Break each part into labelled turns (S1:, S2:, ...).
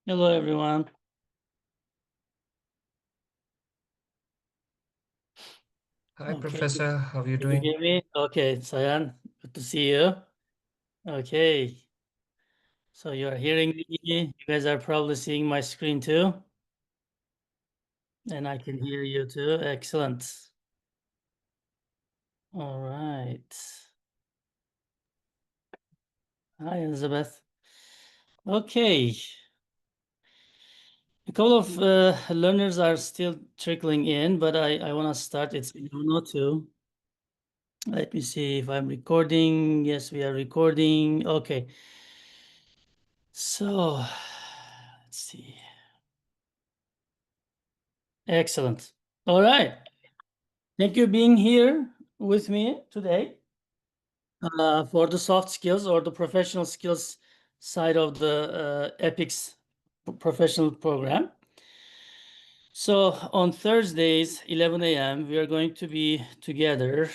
S1: Hello, everyone.
S2: Hi,
S1: Okay,
S2: Professor. How are you
S1: can you
S2: doing?
S1: hear me? Okay, Sayan, good to see you. Okay, so you're hearing me. You guys are probably seeing my screen too, and I can hear you too. Excellent. All right. Hi, Elizabeth. Okay, a couple of learners are still trickling in, but I want to start. It's 11:02. Let me see if I'm recording. Yes, we are recording. Okay. So, let's see. Excellent. All right. Thank you being here with me today for the soft skills or the professional skills side of the EPICS professional program. So on Thursdays, 11 a.m., we are going to be together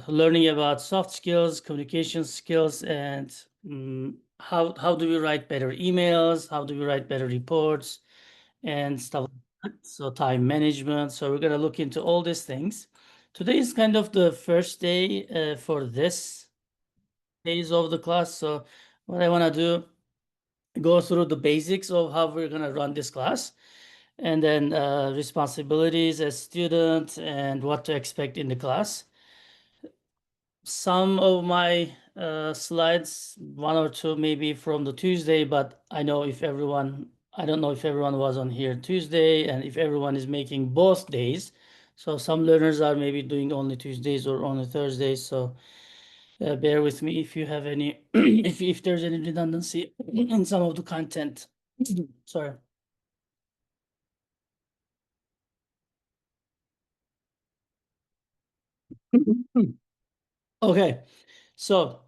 S1: learning about soft skills, communication skills, and how do we write better emails, how do we write better reports, and stuff like that. So time management. So we're going to look into all these things. Today is kind of the first day for this phase of the class. So what I want to do, go through the basics of how we're going to run this class, and then responsibilities as student and what to expect in the class. Some of my slides, one or two maybe from the Tuesday, but I don't know if everyone was on here Tuesday and if everyone is making both days. So some learners are maybe doing only Tuesdays or only Thursdays. So bear with me if you have any, if there's any redundancy in some of the content. Sorry. Okay, so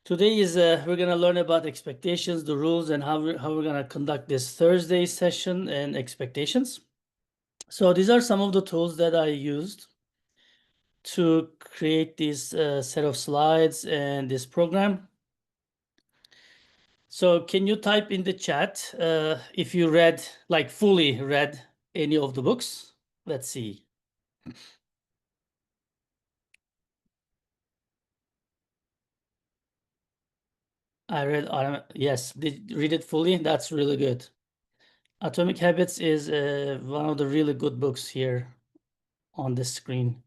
S1: today is we're gonna learn about expectations, the rules, and how we're gonna conduct this Thursday session and expectations. So these are some of the tools that I used to create this set of slides and this program. So can you type in the chat if you read, like fully read any of the books? Let's see. I read, yes, did you read it fully? That's really good. Atomic Habits is one of the really good books here on the screen.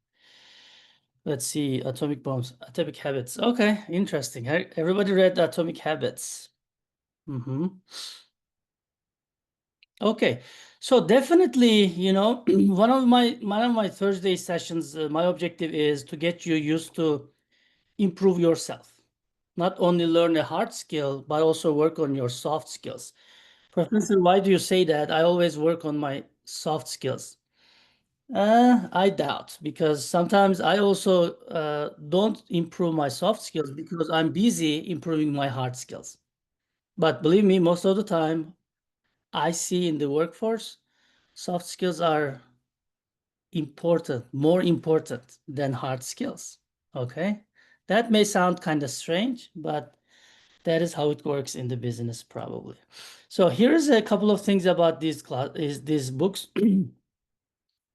S1: Let's see, Atomic Bombs, Atomic Habits. Okay, interesting. Everybody read Atomic Habits. Okay, so definitely, one of my Thursday sessions, my objective is to get you used to improve yourself. Not only learn a hard skill, but also work on your soft skills. Professor, why do you say that? I always work on my soft skills. I doubt because sometimes I also don't improve my soft skills because I'm busy improving my hard skills. But believe me, most of the time I see in the workforce, soft skills are important, more important than hard skills. Okay. That may sound kind of strange, but that is how it works in the business probably. So here's a couple of things about these books.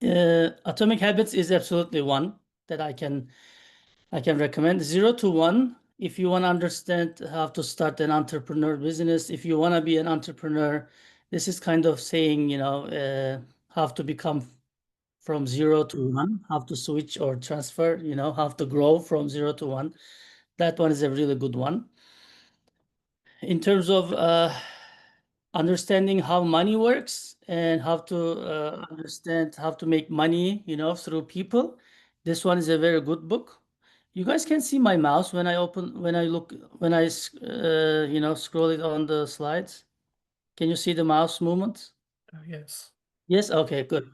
S1: Atomic Habits is absolutely one that I can recommend. 0 to 1, if you want to understand how to start an entrepreneur business, if you want to be an entrepreneur, this is kind of saying, how to become from 0 to 1, how to switch or transfer, how to grow from 0 to 1. That one is a really good one. In terms of understanding how money works and how to understand how to make money, through people, this one is a very good book. You guys can see my mouse when I scroll it on the slides. Can you see the mouse movement?
S2: Yes.
S1: Yes, okay, good.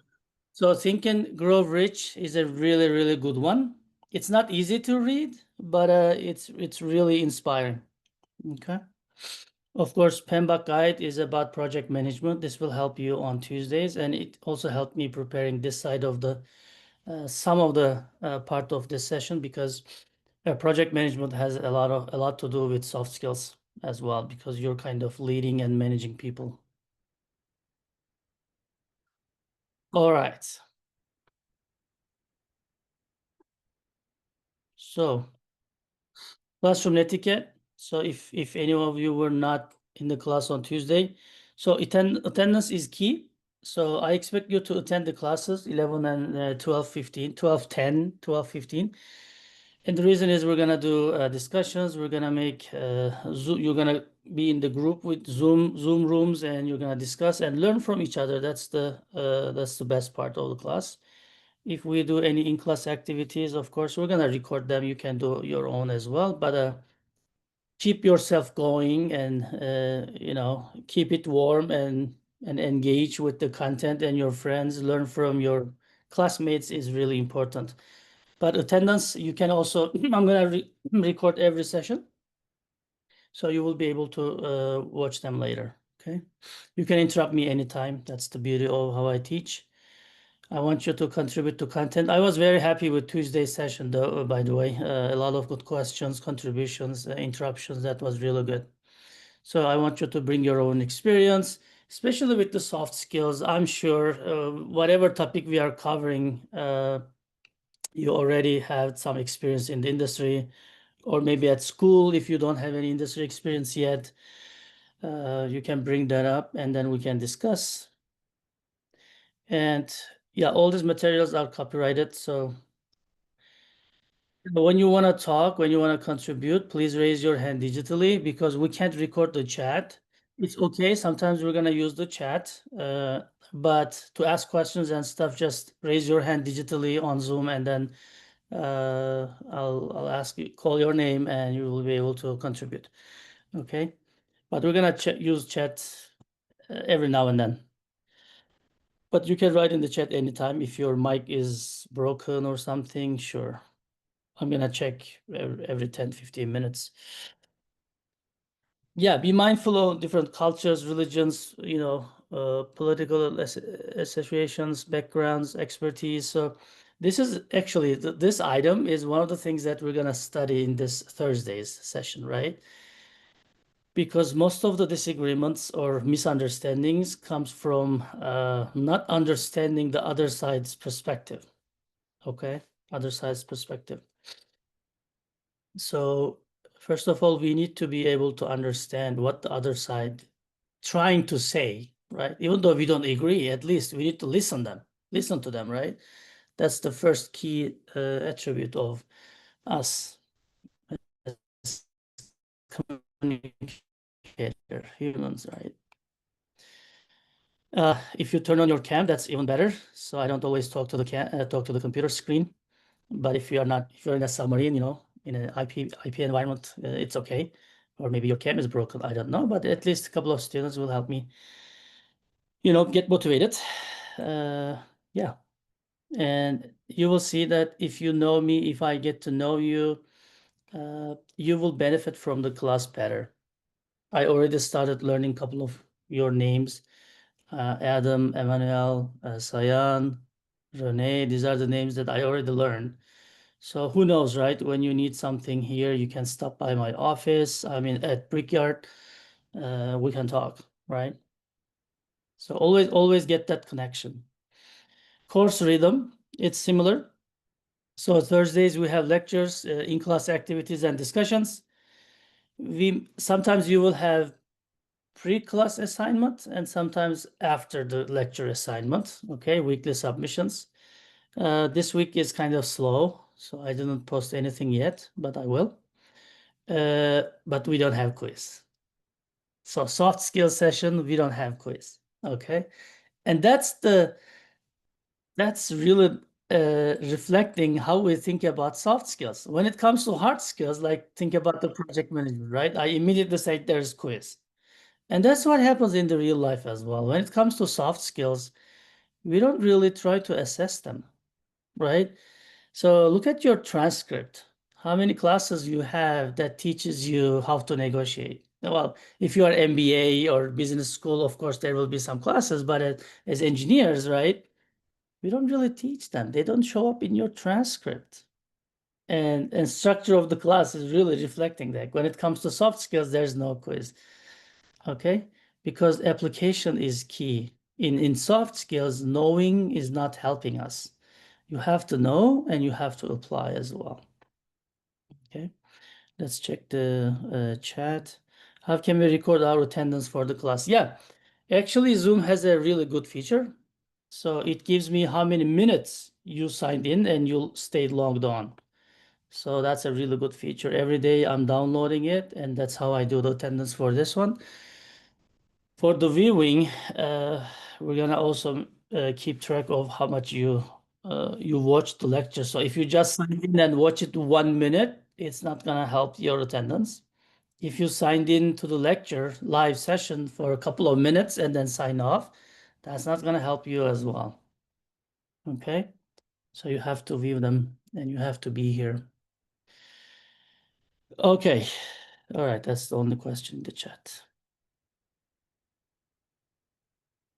S1: So Think and Grow Rich is a really, really good one. It's not easy to read, but it's really inspiring. Okay. Of course, PMBOK Guide is about project management. This will help you on Tuesdays, and it also helped me preparing this side of the some of the part of this session because project management has a lot to do with soft skills. as well, because you're kind of leading and managing people. All right. So classroom etiquette. So if any of you were not in the class on Tuesday, so attendance is key. So I expect you to attend the classes 11 and 12:15, 12:10, 12:15. And the reason is we're gonna do discussions. We're gonna make Zoom. You're gonna be in the group with Zoom rooms, and you're gonna discuss and learn from each other. That's the best part of the class. If we do any in-class activities, of course, we're gonna record them. You can do your own as well, but keep yourself going and keep it warm and engage with the content and your friends. Learn from your classmates is really important. But attendance, you can also, I'm gonna record every session, so you will be able to watch them later, okay? You can interrupt me anytime. That's the beauty of how I teach. I want you to contribute to content. I was very happy with Tuesday's session, though, by the way. A lot of good questions, contributions, interruptions. That was really good. So I want you to bring your own experience, especially with the soft skills. I'm sure whatever topic we are covering, you already have some experience in the industry, or maybe at school if you don't have any industry experience yet. You can bring that up and then we can discuss. And yeah, all these materials are copyrighted. So when you want to talk, when you want to contribute, please raise your hand digitally because we can't record the chat. It's okay. Sometimes we're going to use the chat, but to ask questions and stuff, just raise your hand digitally on Zoom and then I'll ask you, call your name and you will be able to contribute. Okay. But we're going to use chat every now and then. But you can write in the chat anytime. If your mic is broken or something, sure. I'm going to check every 10, 15 minutes. Yeah, be mindful of different cultures, religions, political associations, backgrounds, expertise. So this is actually, this item is one of the things that we're going to study in this Thursday's session, right? Because most of the disagreements or misunderstandings comes from not understanding the other side's perspective, okay? Other side's perspective. So first of all, we need to be able to understand what the other side trying to say, right? Even though we don't agree, at least we need to listen to them, right? That's the first key attribute of us as communicator, humans, right? If you turn on your cam, that's even better. So I don't always talk to the computer screen. But if you're in a submarine, in an IP environment, it's okay. Or maybe your cam is broken, I don't know. But at least a couple of students will help me, get motivated. Yeah. And you will see that if you know me, if I get to know you, you will benefit from the class better. I already started learning a couple of your names. Adam, Emmanuel, Sayan, Renee, these are the names that I already learned. So who knows, right? When you need something here, you can stop by my office. I mean, at Brickyard, we can talk, right? So always get that connection. Course rhythm, it's similar. So Thursdays we have lectures, in-class activities and discussions. Sometimes you will have pre-class assignment and sometimes after the lecture assignment, okay, weekly submissions. This week is kind of slow, so I didn't post anything yet, but I will. But we don't have quiz. So soft skills session, we don't have quiz, okay? And that's really reflecting how we think about soft skills. When it comes to hard skills, like think about the project management, right? I immediately say there's quiz. And that's what happens in the real life as well. When it comes to soft skills, we don't really try to assess them, right? So look at your transcript. How many classes you have that teaches you how to negotiate? Well, if you are MBA or business school, of course, there will be some classes, but as engineers, right? We don't really teach them. They don't show up in your transcript. And structure of the class is really reflecting that. When it comes to soft skills, there's no quiz. Okay? Because application is key. In soft skills, knowing is not helping us. You have to know and you have to apply as well. Okay, let's check the chat. How can we record our attendance for the class? Yeah, actually, Zoom has a really good feature. So it gives me how many minutes you signed in and you stayed logged on. So that's a really good feature. Every day I'm downloading it, and that's how I do the attendance for this one. For the viewing, we're gonna also keep track of how much you watched the lecture. So if you just sign in and watch it 1 minute, it's not gonna help your attendance. If you signed in to the lecture live session for a couple of minutes and then sign off, that's not gonna help you as well. Okay, so you have to view them and you have to be here. Okay, all right, that's the only question in the chat.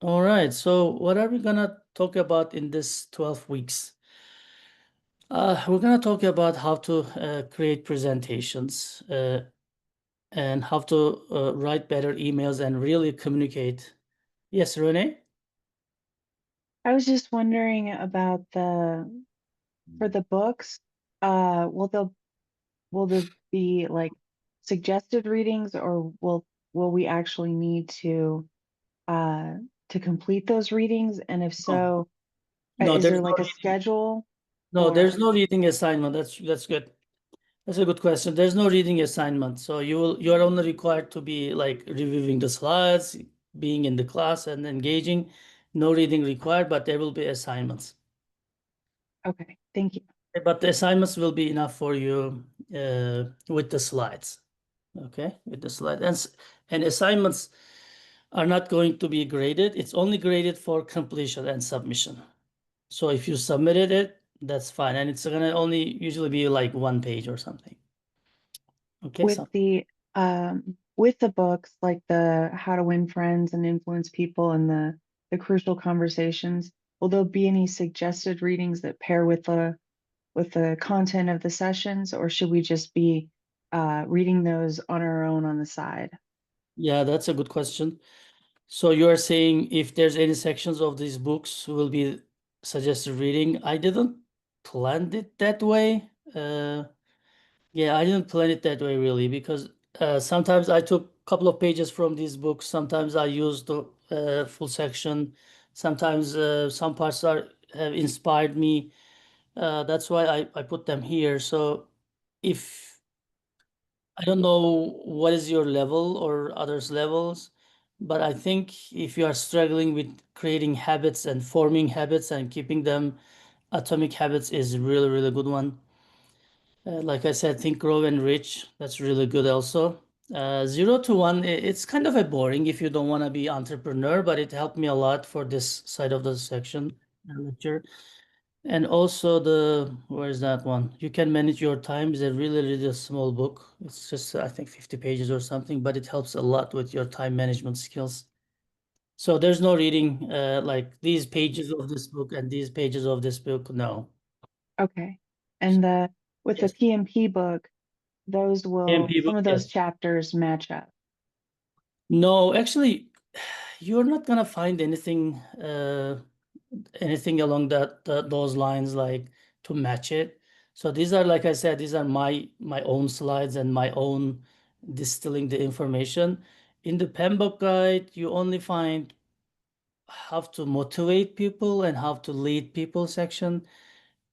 S1: All right, so what are we gonna talk about in this 12 weeks? We're gonna talk about how to create presentations and how to write better emails and really communicate. Yes, Renee?
S3: I was just wondering about for the books, will there be like suggested readings, or will we actually need uh to complete those readings? And if
S1: No,
S3: so,
S1: no,
S3: is
S1: there's
S3: there
S1: no
S3: like a
S1: reading.
S3: schedule
S1: No, there's
S3: or
S1: no reading assignment. That's good. That's a good question. There's no reading assignment. So you're only required to be like reviewing the slides, being in the class and engaging. No reading required, but there will be assignments.
S3: okay, thank you.
S1: But the assignments will be enough for you with the slides. Okay, with the slide. And assignments are not going to be graded. It's only graded for completion and submission. So if you submitted it, that's fine. And it's gonna only usually be like 1 page or something. Okay,
S3: With
S1: so
S3: with the books, like the How to Win Friends and Influence People and the Crucial Conversations, will there be any suggested readings that pair with the content of the sessions, or should we just be reading those on our own on the side?
S1: yeah, that's a good question. So you are saying if there's any sections of these books will be suggested reading. I didn't plan it that way. Yeah, I didn't plan it that way really because sometimes I took a couple of pages from these books. Sometimes I used the full section. Sometimes some parts have inspired me. That's why I put them here. So if I don't know what is your level or others' levels, but I think if you are struggling with creating habits and forming habits and keeping them, Atomic Habits is really, really good one. Like I said, Think, Grow, and Rich, that's really good also. 0 to 1, it's kind of a boring if you don't want to be entrepreneur, but it helped me a lot for this side of the section lecture. And also where is that one? You Can Manage Your Time is a really, really small book. It's just, I think, 50 pages or something, but it helps a lot with your time management skills. So there's no reading like these pages of this book and these pages of this book. No.
S3: Okay. And with the
S1: Yes.
S3: PMP book,
S1: AMP
S3: some
S1: book,
S3: of those
S1: yes.
S3: chapters match up.
S1: No, actually, you're not gonna find anything along those lines like to match it. So these are, like I said, these are my own slides and my own distilling the information. In the Pembroke guide, you only find how to motivate people and how to lead people section,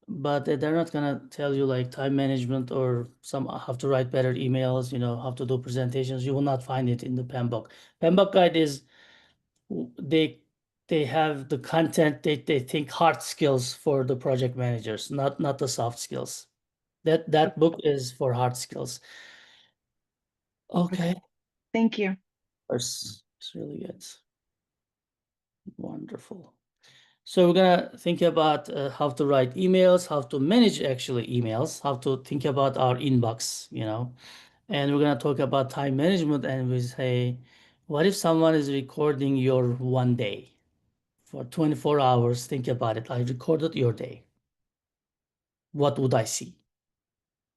S1: but they're not gonna tell you like time management or some how to write better emails, how to do presentations. You will not find it in the Pembroke. Pembroke guide is they they have the content they think hard skills for the project managers, not the soft skills. That
S3: Okay.
S1: book is for hard skills. Okay.
S3: Okay. Thank you.
S1: It's really good. Wonderful. So we're gonna think about how to write emails, how to manage actually emails, how to think about our inbox, and we're gonna talk about time management. And we say, what if someone is recording your one day for 24 hours? Think about it. I recorded your day. What would I see?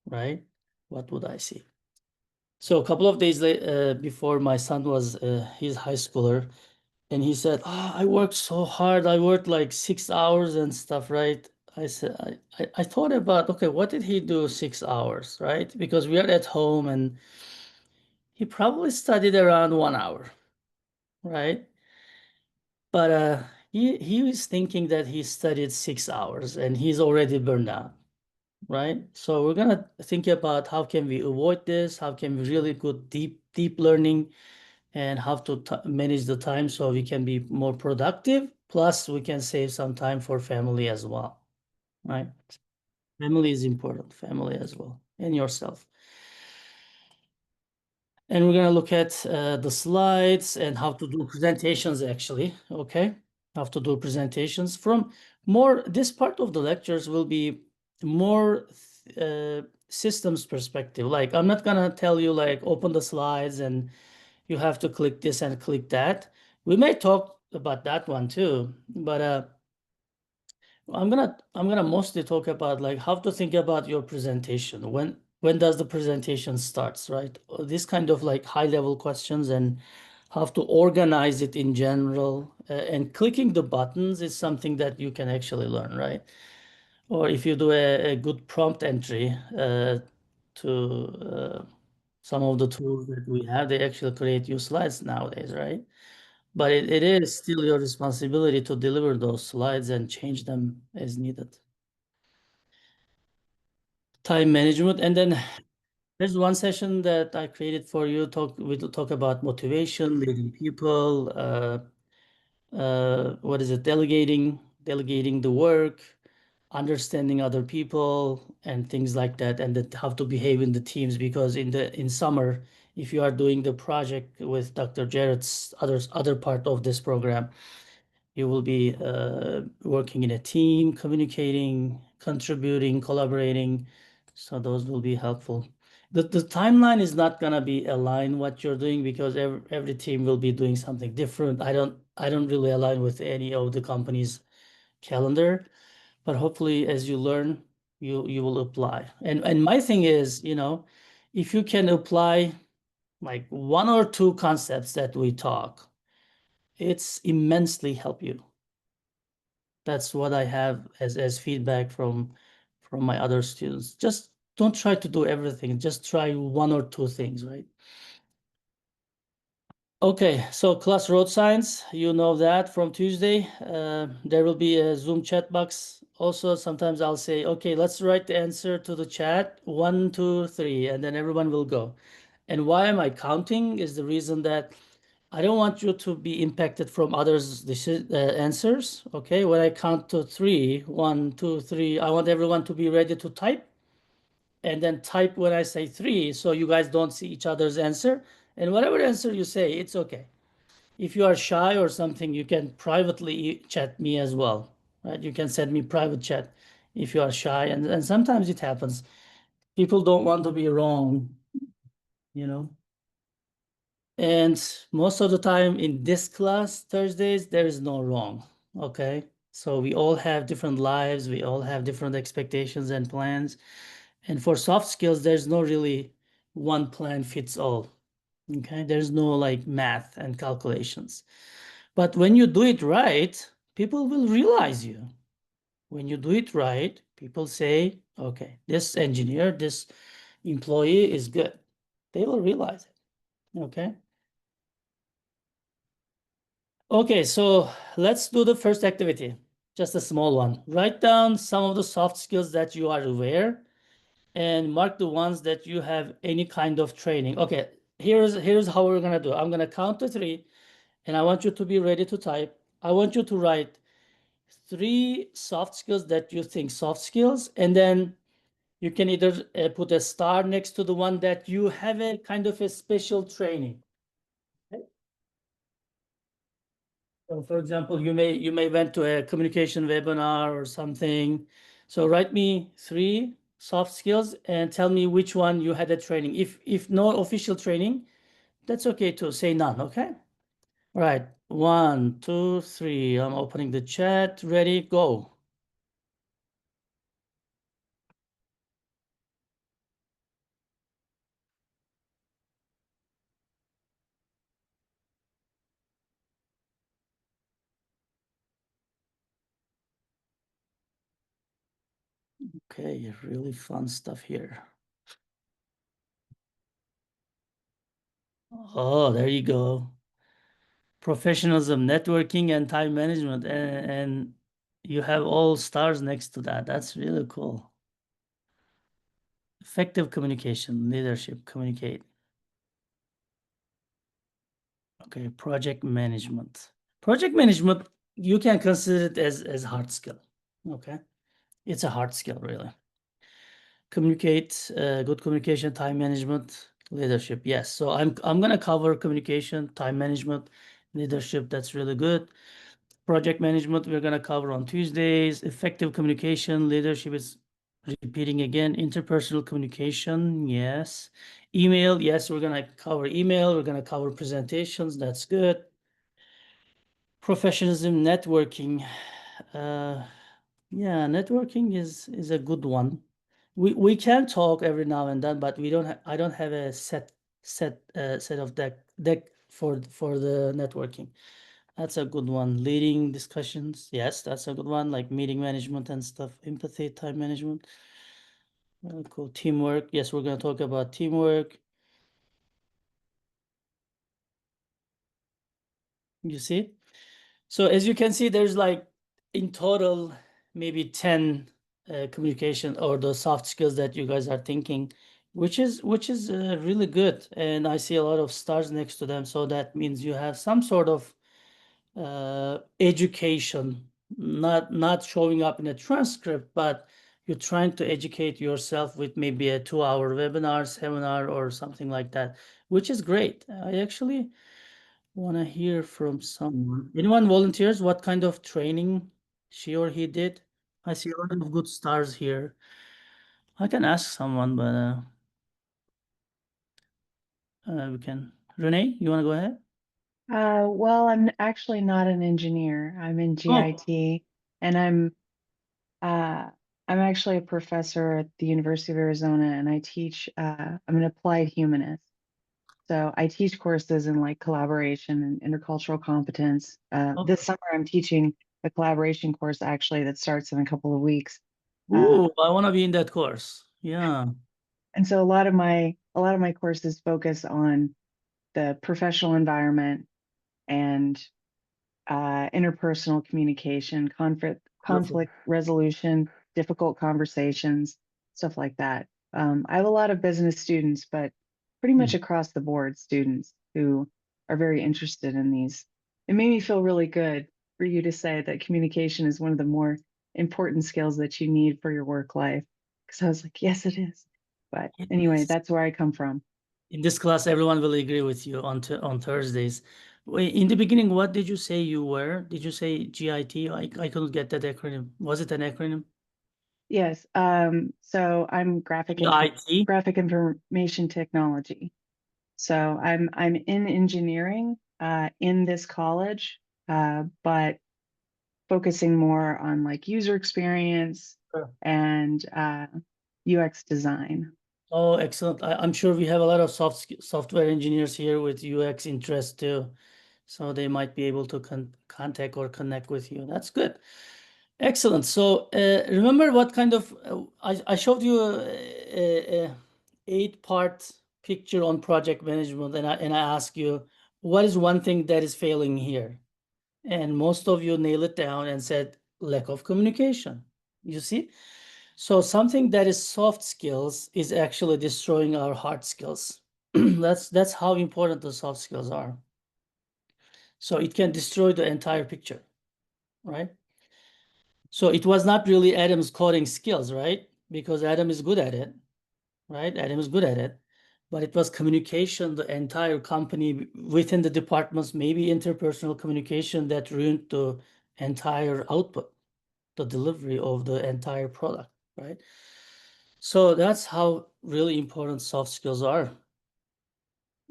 S1: right? What would I see? So a couple of days before, my son was he's high schooler, and he said, I worked so hard. I worked like 6 hours and stuff, right? I said, I thought about, okay, what did he do 6 hours, right? Because we are at home, and he probably studied around 1 hour, right? But he was thinking that he studied 6 hours, and he's already burned out, right? So we're gonna think about how can we avoid this, how can we really go deep learning, and how to manage the time so we can be more productive. Plus, we can save some time for family as well, right? Family is important, family as well, and yourself. And we're gonna look at the slides and how to do presentations actually, okay? How to do presentations from more, this part of the lectures will be more systems perspective. Like, I'm not gonna tell you like, open the slides and you have to click this and click that. We may talk about that one too, but I'm gonna mostly talk about like how to think about your presentation. When does the presentation starts, right? This kind of like high level questions, and how to organize it in general. And clicking the buttons is something that you can actually learn, right? Or if you do a good prompt entry to some of the tools that we have, they actually create you slides nowadays, right? But it is still your responsibility to deliver those slides and change them as needed. Time management, and then there's one session that I created for you. We talk about motivation, leading people, what is it, delegating the work, understanding other people, and things like that, and that how to behave in the teams. Because in summer, if you are doing the project with Dr. Jarrett's other part of this program, you will be working in a team, communicating, contributing, collaborating. So those will be helpful. The timeline is not gonna be aligned what you're doing, because every team will be doing something different. I don't really align with any of the company's calendar, but hopefully as you learn, you will apply. And my thing is, if you can apply like one or two concepts that we talk, it's immensely help you. That's what I have as feedback from my other students. Just don't try to do everything. Just try one or two things, right? Okay, so class road signs, you know that from Tuesday. There will be a Zoom chat box. Also, sometimes I'll say, okay, let's write the answer to the chat, 1, 2, 3, and then everyone will go. And why am I counting is the reason that I don't want you to be impacted from others' answers. Okay, when I count to 3, 1, 2, 3, I want everyone to be ready to type, and then type when I say 3, so you guys don't see each other's answer. And whatever answer you say, it's okay. If you are shy or something, you can privately chat me as well, right? You can send me private chat if you are shy, and sometimes it happens. People don't want to be wrong, you know. And most of the time in this class, Thursdays, there is no wrong, okay? So we all have different lives, we all have different expectations and plans. And for soft skills, there's no really one plan fits all, okay? There's no like math and calculations. But when you do it right, people will realize you. When you do it right, people say, okay, this engineer, this employee is good. They will realize it, okay? Okay, so let's do the first activity, just a small one. Write down some of the soft skills that you are aware, and mark the ones that you have any kind of training. Okay, here's how we're gonna do. I'm gonna count to 3, and I want you to be ready to type. I want you to write 3 soft skills that you think soft skills, and then you can either put a star next to the one that you have a kind of a special training. So for example, you may went to a communication webinar or something. So write me 3 soft skills and tell me which one you had a training. If no official training, that's okay too. Say none, okay? All right, 1, 2, 3. I'm opening the chat. Ready, go. Okay, really fun stuff here. Oh, there you go. Professionalism, networking, and time management. And you have all stars next to that. That's really cool. Effective communication, leadership, communicate. Okay, project management. Project management, you can consider it as hard skill. Okay, it's a hard skill, really. Communicate, good communication, time management, leadership. Yes, so I'm gonna cover communication, time management, leadership. That's really good. Project management, we're gonna cover on Tuesdays. Effective communication, leadership is repeating again. Interpersonal communication, yes. Email, yes, we're gonna cover email. We're gonna cover presentations. That's good. Professionalism, networking. Yeah, networking is a good one. We can talk every now and then, but we don't. I don't have a set of deck for the networking. That's a good one. Leading discussions, yes, that's a good one. Like meeting management and stuff. Empathy, time management. Cool. Teamwork. Yes, we're gonna talk about teamwork. You see? So as you can see, there's like in total maybe 10 communication or the soft skills that you guys are thinking, which is really good. And I see a lot of stars next to them. So that means you have some sort of education, not showing up in a transcript, but you're trying to educate yourself with maybe a 2-hour webinar, seminar, or something like that, which is great. I actually want to hear from someone. Anyone volunteers what kind of training she or he did? I see a lot of good stars here. I can ask someone, but we can. Renee, you want to go ahead?
S3: Well, I'm actually not an engineer. I'm in
S1: Oh,
S3: GIT, and uh, I'm actually a professor at the University of Arizona, and I teach. I'm an applied humanist, so I teach courses in like collaboration and intercultural competence. This
S1: okay.
S3: summer, I'm teaching a collaboration course actually that starts in a couple of weeks.
S1: Ooh, I want to be in that course. Yeah.
S3: And so a lot of my courses focus on the professional environment and interpersonal communication,
S1: Perfect.
S3: conflict resolution, difficult conversations, stuff like that. I have a lot of business students, but pretty much across the board students who are very interested in these. It made me feel really good for you to say that communication is one of the more important skills that you need for your work life. Because I was like, yes, it is. But anyway,
S1: Yes.
S3: that's where I come from.
S1: In this class, everyone will agree with you on Thursdays. Wait, in the beginning, what did you say you were? Did you say GIT? I couldn't get that acronym. Was it an acronym?
S3: Yes. So I'm
S1: GIT?
S3: graphic information technology. So I'm in engineering in this college, but focusing more on like user experience
S1: Sure.
S3: and UX design.
S1: Oh, excellent. I'm sure we have a lot of software engineers here with UX interest too. So they might be able to contact or connect with you. That's good. Excellent. So remember what kind of I showed you a 8-part picture on project management, and I asked you what is one thing that is failing here, and most of you nailed it down and said lack of communication. You see, so something that is soft skills is actually destroying our hard skills. That's how important the soft skills are. So it can destroy the entire picture, right? So it was not really Adam's coding skills, right? Because Adam is good at it, right? Adam is good at it. But it was communication, the entire company within the departments, maybe interpersonal communication that ruined the entire output, the delivery of the entire product, right? So that's how really important soft skills are.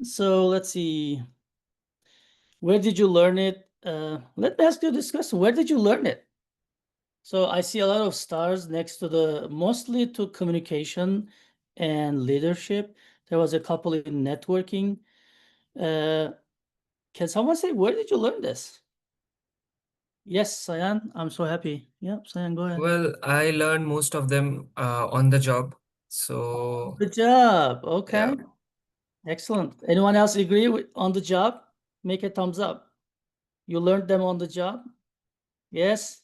S1: So let's see. Where did you learn it? Let me ask you this question. Where did you learn it? So I see a lot of stars next to mostly to communication and leadership. There was a couple in networking. Can someone say, where did you learn this? Yes, Sayan, I'm so happy. Yep, Sayan, go ahead.
S2: Well, I learned most of them on the job. So
S1: Good job. Okay.
S2: yeah.
S1: Excellent. Anyone else agree with on the job? Make a thumbs up. You learned them on the job? Yes.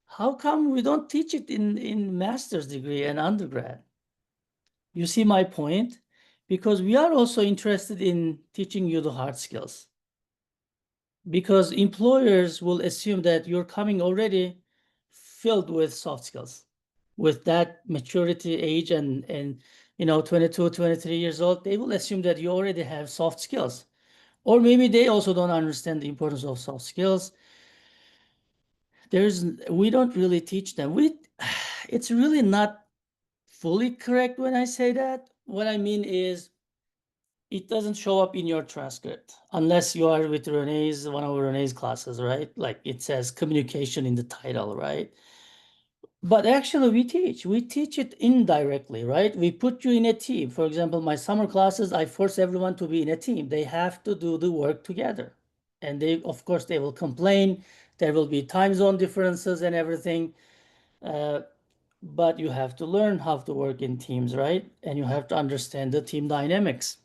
S1: How come we don't teach it in master's degree and undergrad? You see my point? Because we are also interested in teaching you the hard skills. Because employers will assume that you're coming already filled with soft skills, with that maturity age and 22, 23 years old, they will assume that you already have soft skills. Or maybe they also don't understand the importance of soft skills. We don't really teach them. It's really not fully correct when I say that. What I mean is it doesn't show up in your transcript unless you are with Renee's, one of Renee's classes, right? Like it says communication in the title, right? But actually we teach it indirectly, right? We put you in a team. For example, my summer classes, I force everyone to be in a team. They have to do the work together. And of course, they will complain. There will be time zone differences and everything. But you have to learn how to work in teams, right? And you have to understand the team dynamics.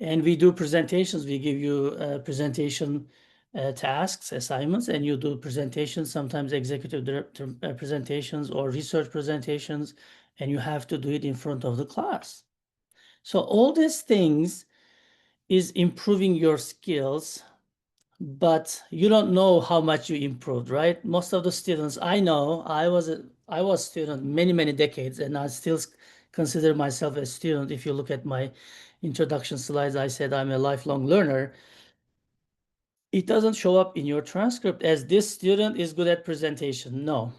S1: And we do presentations. We give you presentation tasks, assignments, and you do presentations, sometimes executive director presentations or research presentations, and you have to do it in front of the class. So all these things is improving your skills, but you don't know how much you improved, right? Most of the students I know, I was a student many decades, and I still consider myself a student. If you look at my introduction slides, I said I'm a lifelong learner. It doesn't show up in your transcript as this student is good at presentation. No.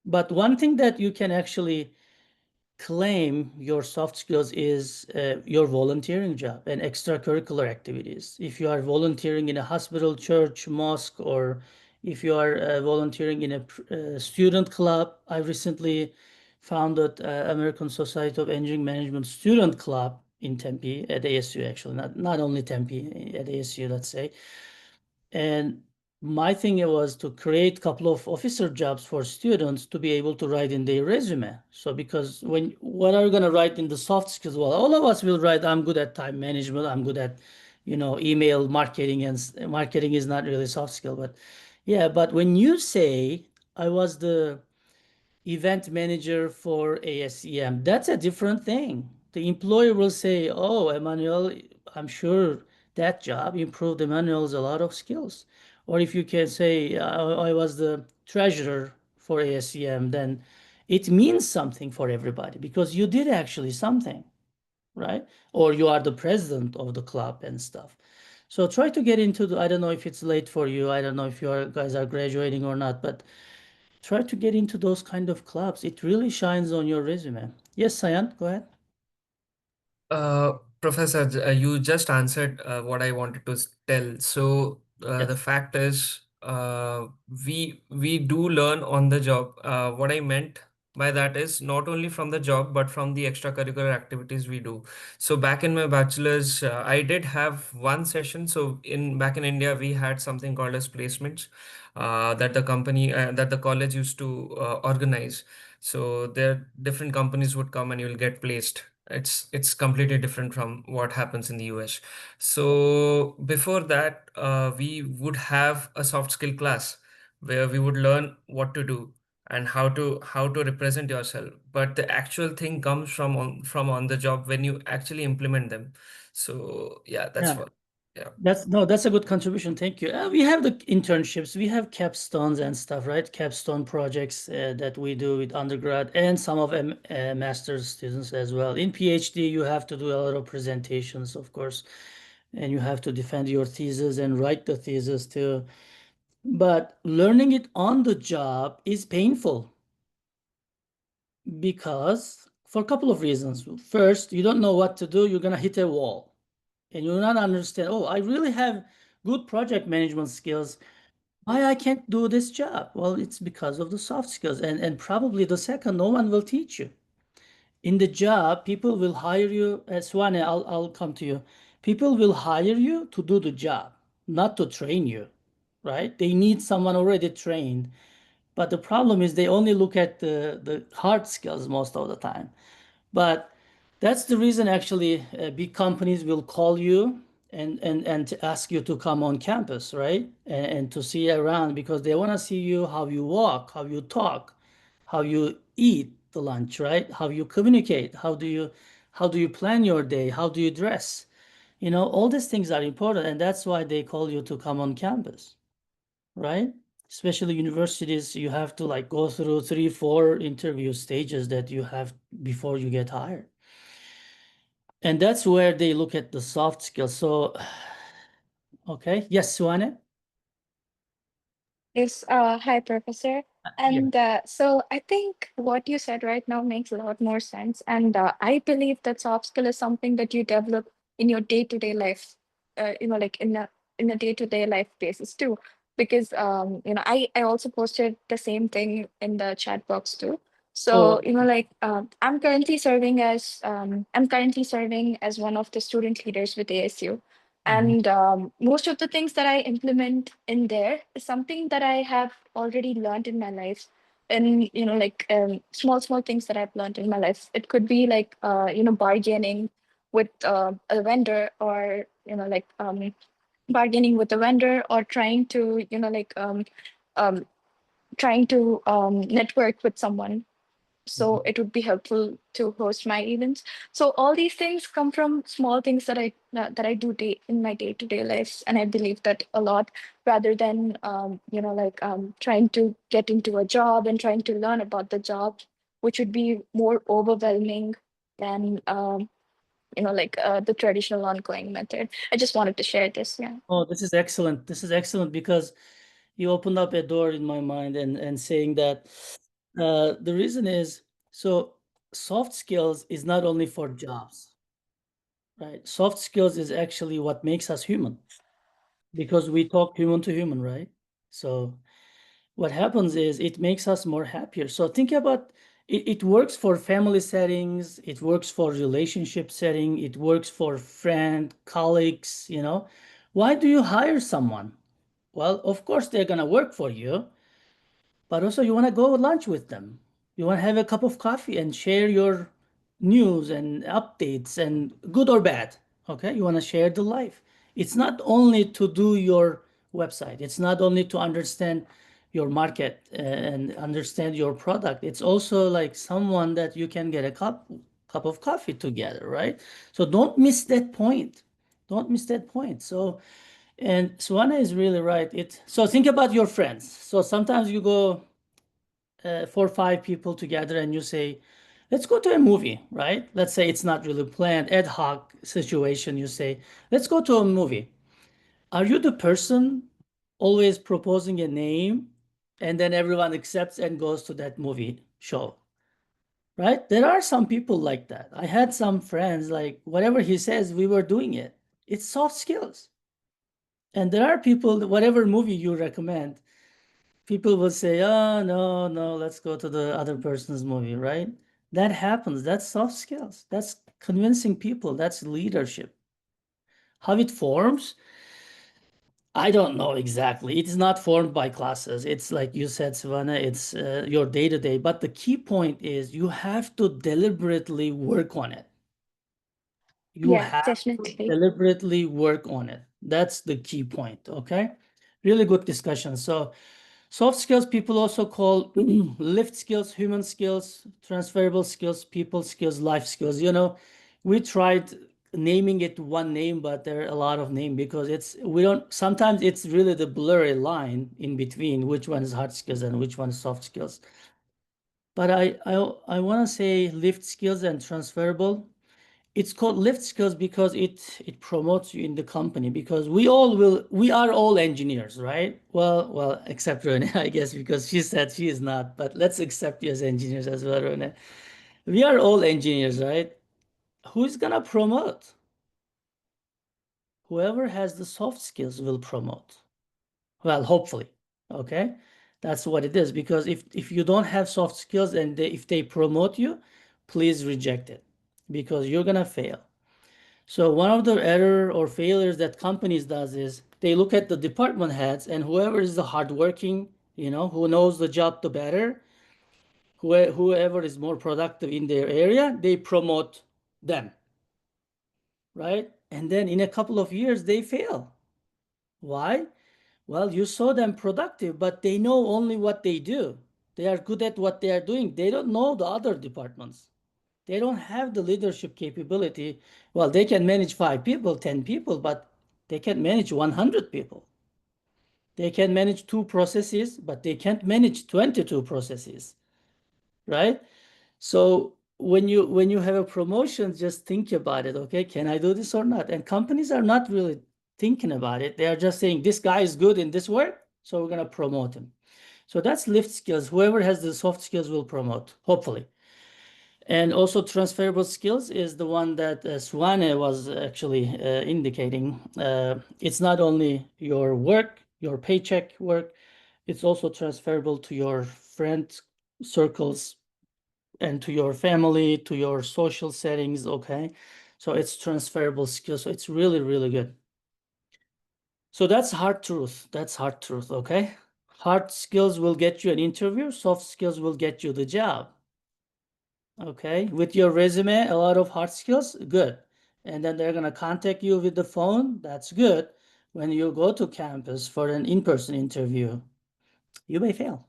S1: But one thing that you can actually claim your soft skills is your volunteering job and extracurricular activities. If you are volunteering in a hospital, church, mosque, or if you are volunteering in a student club, I recently founded American Society of Engineering Management Student Club in Tempe at ASU, actually, not only Tempe, at ASU, let's say. And my thing was to create a couple of officer jobs for students to be able to write in their resume. So because what are you going to write in the soft skills? Well, all of us will write, I'm good at time management. I'm good at, email marketing, and marketing is not really soft skill, but yeah. But when you say I was the event manager for ASEM, that's a different thing. The employer will say, oh, Emmanuel, I'm sure that job improved Emmanuel's a lot of skills. Or if you can say, I was the treasurer for ASEM, then it means something for everybody because you did actually something, right? Or you are the president of the club and stuff. So try to get into I don't know if it's late for you. I don't know if guys are graduating or not, but try to get into those kind of clubs. It really shines on your resume. Yes, Sayan, go ahead.
S2: Uh, Professor, you just answered what I wanted to tell. So the
S1: Yes.
S2: fact is, we do learn on the job. What I meant by that is not only from the job, but from the extracurricular activities we do. So back in my bachelor's, I did have one session. So back in India, we had something called as placements that the college used to organize. So there, different companies would come and you'll get placed. It's completely different from what happens in the US. So before that, we would have a soft skill class where we would learn what to do and how to represent yourself. But the actual thing comes from on the job when you actually implement them. So yeah, that's
S1: Yeah.
S2: what. Yeah.
S1: That's a good contribution. Thank you. We have the internships, we have capstones and stuff, right? Capstone projects that we do with undergrad and some of master's students as well. In PhD, you have to do a lot of presentations, of course, and you have to defend your thesis and write the thesis too. But learning it on the job is painful because for a couple of reasons. First, you don't know what to do. You're going to hit a wall and you'll not understand, oh, I really have good project management skills. Why I can't do this job? Well, it's because of the soft skills. And probably the second, no one will teach you. In the job, people will hire you. Swane, I'll come to you. People will hire you to do the job, not to train you. right? They need someone already trained. But the problem is they only look at the hard skills most of the time. But that's the reason actually big companies will call you and to ask you to come on campus, right? And to see around because they want to see you how you walk, how you talk, how you eat the lunch, right? How you communicate, how do you plan your day, how do you dress? All these things are important, and that's why they call you to come on campus, right? Especially universities, you have to like go through 3, 4 interview stages that you have before you get hired. And that's where they look at the soft skills. So, okay. Yes, Suane?
S4: Yes, hi, Professor.
S1: Yeah.
S4: And so I think what you said right now makes a lot more sense. And I believe that soft skill is something that you develop in your day-to-day life, like in a day-to-day life basis too. Because I also posted the same thing in the chat box too.
S1: Oh,
S4: So, like I'm currently serving as one of the student leaders with ASU.
S1: mhm.
S4: And most of the things that I implement in there is something that I have already learned in my life. And, like small things that I've learned in my life. It could be like, bargaining with a vendor or, bargaining with a vendor or um, trying to network with someone, so it would be helpful to host my events. So all these things come from small things that I do in my day-to-day life, and I believe that a lot, rather than trying to get into a job and trying to learn about the job, which would be more overwhelming than the traditional ongoing method. I just wanted to share this. Yeah.
S1: Oh, this is excellent. This is excellent because you opened up a door in my mind and saying that the reason is so soft skills is not only for jobs, right? Soft skills is actually what makes us human because we talk human to human, right? So what happens is it makes us more happier. So think about it, it works for family settings, it works for relationship setting, it works for friend, colleagues. Why do you hire someone? Well, of course they're gonna work for you, but also you want to go lunch with them. You want to have a cup of coffee and share your news and updates and good or bad. Okay, you want to share the life. It's not only to do your website. It's not only to understand your market and understand your product. It's also like someone that you can get a cup of coffee together, right? So don't miss that point. Don't miss that point. So and Suana is really right. So think about your friends. So sometimes you go 4 or 5 people together and you say, let's go to a movie, right? Let's say it's not really planned, ad hoc situation. You say, let's go to a movie. Are you the person always proposing a name and then everyone accepts and goes to that movie show? Right? There are some people like that. I had some friends like whatever he says, we were doing it. It's soft skills. And there are people, whatever movie you recommend, people will say, oh, no, no, let's go to the other person's movie, right? That happens. That's soft skills. That's convincing people. That's leadership. How it forms, I don't know exactly. It is not formed by classes. It's like you said, Savannah, it's your day to day. But the key point is you have to deliberately work on it. You
S4: Yeah,
S1: have to
S4: definitely.
S1: deliberately work on it. That's the key point. Okay. Really good discussion. So, soft skills, people also call lift skills, human skills, transferable skills, people skills, life skills. We tried naming it one name, but there are a lot of names because sometimes it's really the blurry line in between which one is hard skills and which one is soft skills. But I want to say lift skills and transferable. It's called lift skills because it promotes you in the company because we are all engineers, right? Well, except Rene, I guess, because she said she is not, but let's accept you as engineers as well, Rene. We are all engineers, right? Who's gonna promote? Whoever has the soft skills will promote. Well, hopefully. Okay. That's what it is. Because if you don't have soft skills and if they promote you, please reject it because you're gonna fail. So one of the error or failures that companies does is they look at the department heads, and whoever is the hardworking, who knows the job the better, whoever is more productive in their area, they promote them, right? And then in a couple of years, they fail. Why? Well, you saw them productive, but they know only what they do. They are good at what they are doing. They don't know the other departments. They don't have the leadership capability. Well, they can manage 5 people, 10 people, but they can't manage 100 people. They can manage 2 processes, but they can't manage 22 processes, right? So when you have a promotion, just think about it, okay? Can I do this or not? And companies are not really thinking about it. They are just saying, this guy is good in this work, so we're going to promote him. So that's lift skills. Whoever has the soft skills will promote, hopefully. And also transferable skills is the one that Suane was actually indicating. It's not only your work, your paycheck work, it's also transferable to your friend circles and to your family, to your social settings, okay? So it's transferable skills. So it's really, really good. So that's hard truth. That's hard truth, okay? Hard skills will get you an interview. Soft skills will get you the job. Okay, with your resume, a lot of hard skills, good. And then they're going to contact you with the phone, that's good. When you go to campus for an in-person interview, you may fail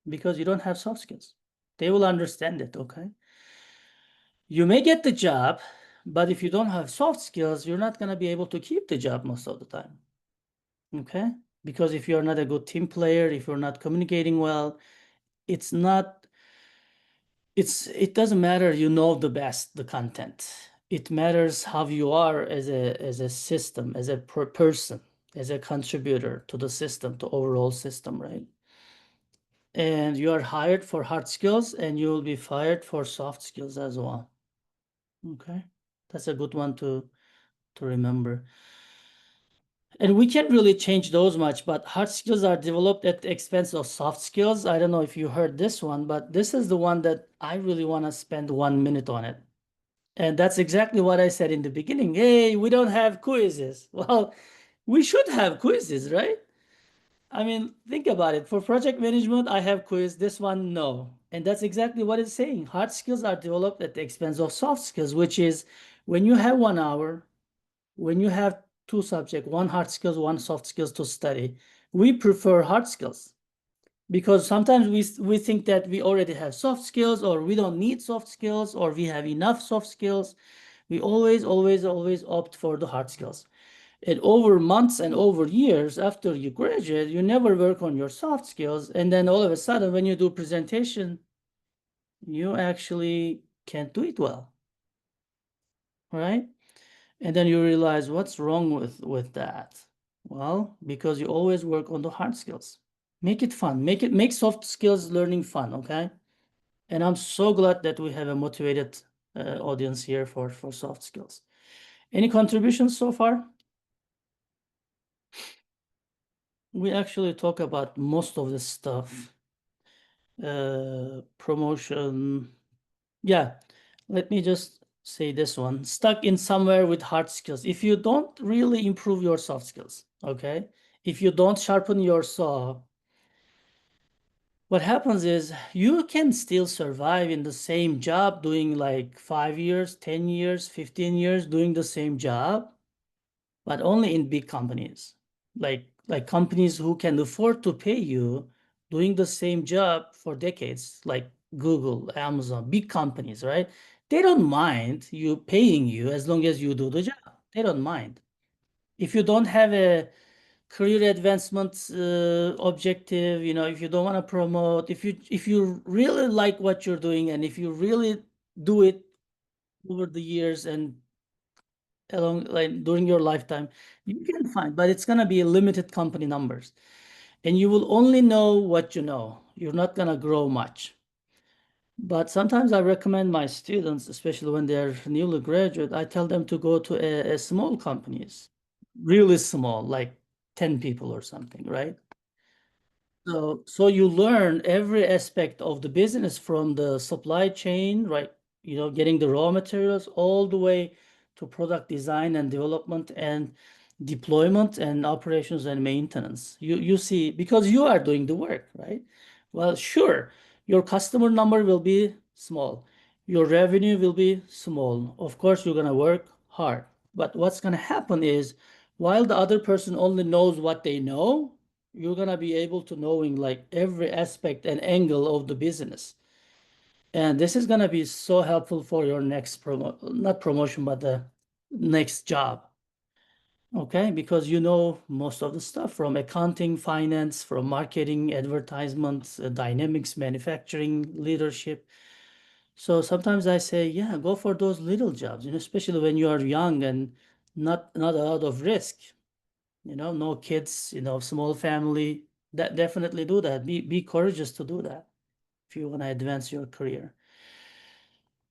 S1: because you don't have soft skills. They will understand it, okay? You may get the job, but if you don't have soft skills, you're not going to be able to keep the job most of the time, okay? Because if you're not a good team player, if you're not communicating well, it doesn't matter you know the best the content. It matters how you are as a system, as a person, as a contributor to the system, to overall system, right? And you are hired for hard skills and you will be fired for soft skills as well. Okay, that's a good one to remember. And we can't really change those much, but hard skills are developed at the expense of soft skills. I don't know if you heard this one, but this is the one that I really want to spend 1 minute on it. And that's exactly what I said in the beginning. Hey, we don't have quizzes. Well, we should have quizzes, right? I mean, think about it. For project management, I have quiz. This one, no. And that's exactly what it's saying. Hard skills are developed at the expense of soft skills, which is when you have 1 hour, when you have 2 subjects, 1 hard skills, 1 soft skills to study, we prefer hard skills. Because sometimes we think that we already have soft skills, or we don't need soft skills, or we have enough soft skills. We always opt for the hard skills. And over months and over years after you graduate, you never work on your soft skills. And then all of a sudden, when you do presentation, you actually can't do it well, right? And then you realize what's wrong with that. Well, because you always work on the hard skills. Make it fun. Make soft skills learning fun, okay? And I'm so glad that we have a motivated audience here for soft skills. Any contributions so far? We actually talk about most of this stuff. Promotion. Yeah, let me just say this one. Stuck in somewhere with hard skills. If you don't really improve your soft skills, okay? If you don't sharpen your saw, what happens is you can still survive in the same job doing like 5 years, 10 years, 15 years doing the same job, but only in big companies. Like companies who can afford to pay you doing the same job for decades, like Google, Amazon, big companies, right? They don't mind you paying you as long as you do the job. They don't mind. If you don't have a career advancement objective, if you don't want to promote, if you really like what you're doing, and if you really do it over the years and along like during your lifetime, you can find, but it's going to be limited company numbers, and you will only know what you know. You're not going to grow much. But sometimes I recommend my students, especially when they're newly graduate, I tell them to go to a small companies, really small, like 10 people or something, right? So you learn every aspect of the business, from the supply chain, right? Getting the raw materials all the way to product design and development, and deployment and operations and maintenance. You see, because you are doing the work, right? Well, sure, your customer number will be small. Your revenue will be small. Of course, you're going to work hard. But what's going to happen is while the other person only knows what they know, you're going to be able to knowing like every aspect and angle of the business. And this is going to be so helpful for your next not promotion, but the next job. Okay, because you know most of the stuff from accounting, finance, from marketing, advertisements, dynamics, manufacturing, leadership. So sometimes I say, yeah, go for those little jobs, especially when you are young and not a lot of risk, no kids, small family. That definitely do that. Be courageous to do that if you want to advance your career.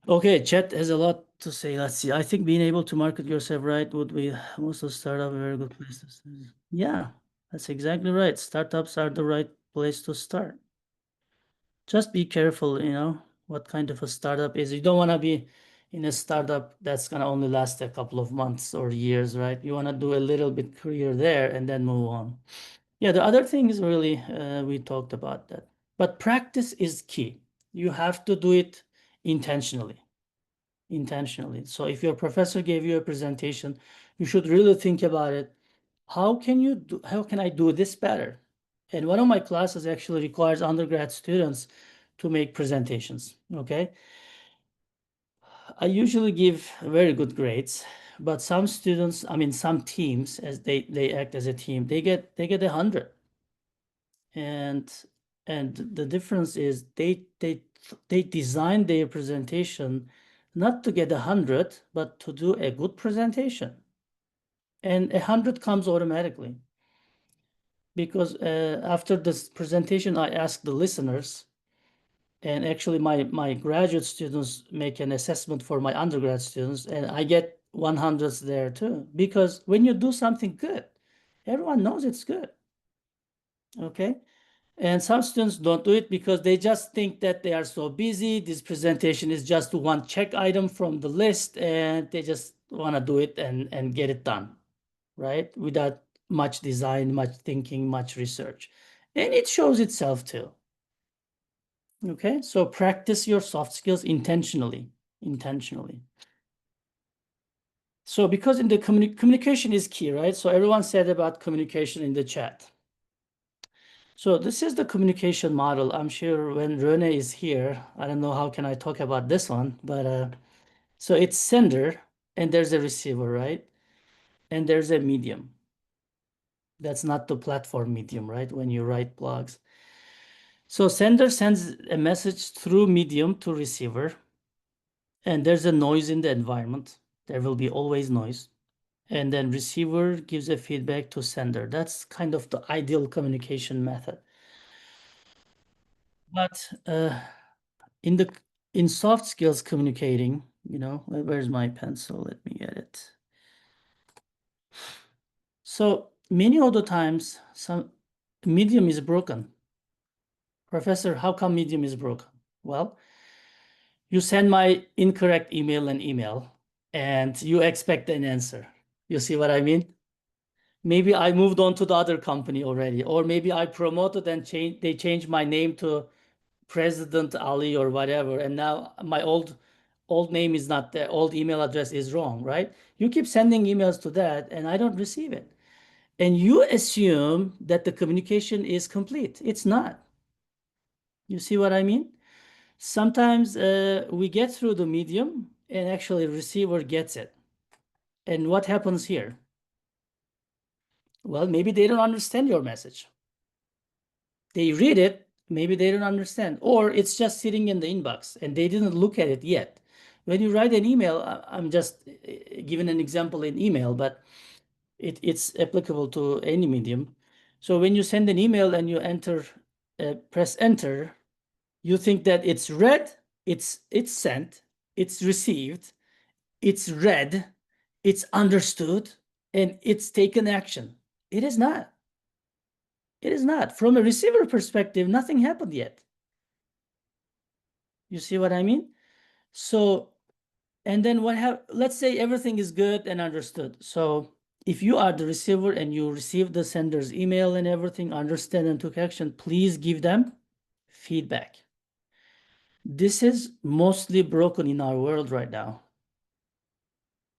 S1: Okay, Chet has a lot to say. Let's see. I think being able to market yourself right would be most of startup a very good place to start. Yeah, that's exactly right. Startups are the right place to start. Just be careful, what kind of a startup is. You don't want to be in a startup that's gonna only last a couple of months or years, right? You want to do a little bit career there and then move on. Yeah, the other thing is really we talked about that. But practice is key. You have to do it intentionally. So if your professor gave you a presentation, you should really think about it. How can I do this better? And one of my classes actually requires undergrad students to make presentations. Okay. I usually give very good grades, but some students, some teams, as they act as a team, they get 100. And the difference is they design their presentation not to get 100, but to do a good presentation. And 100 comes automatically because after this presentation, I ask the listeners, and actually my graduate students make an assessment for my undergrad students, and I get 100s there too. Because when you do something good, everyone knows it's good. Okay. And some students don't do it because they just think that they are so busy. This presentation is just one check item from the list, and they just want to do it and get it done, right? Without much design, much thinking, much research. And it shows itself too. Okay, so practice your soft skills intentionally. So because in the communication is key, right? So everyone said about communication in the chat. So this is the communication model. I'm sure when Rene is here, I don't know how can I talk about this one, but so it's sender and there's a receiver, right? And there's a medium. That's not the platform medium, right? When you write blogs. So sender sends a message through medium to receiver, and there's a noise in the environment. There will be always noise. And then receiver gives a feedback to sender. That's kind of the ideal communication method. But in soft skills communicating, where's my pencil? Let me get it. So many of the times, some medium is broken. Professor, how come medium is broken? Well, you send my incorrect email and you expect an answer. You see what I mean? Maybe I moved on to the other company already, or maybe I promoted and they changed my name to President Ali or whatever, and now my old name is not there, old email address is wrong, right? You keep sending emails to that and I don't receive it. And you assume that the communication is complete. It's not. You see what I mean? Sometimes we get through the medium and actually receiver gets it. And what happens here? Well, maybe they don't understand your message. They read it, maybe they don't understand, or it's just sitting in the inbox and they didn't look at it yet. When you write an email, I'm just giving an example in email, but it's applicable to any medium. So when you send an email and you press enter, you think that it's read, it's sent, it's received, it's read, it's understood, and it's taken action. It is not. It is not. From a receiver perspective, nothing happened yet. You see what I mean? So, and then let's say everything is good and understood. So if you are the receiver and you receive the sender's email and everything, understand and took action, please give them feedback. This is mostly broken in our world right now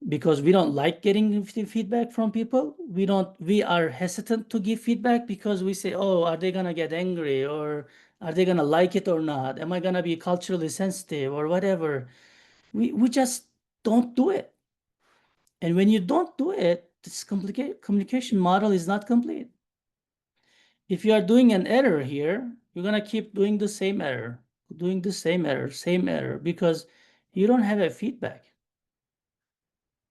S1: because we don't like getting feedback from people. We are hesitant to give feedback because we say, oh, are they gonna get angry, or are they gonna like it or not? Am I gonna be culturally sensitive or whatever? We just don't do it. And when you don't do it, this communication model is not complete. If you are doing an error here, you're gonna keep doing the same error, same error, because you don't have a feedback,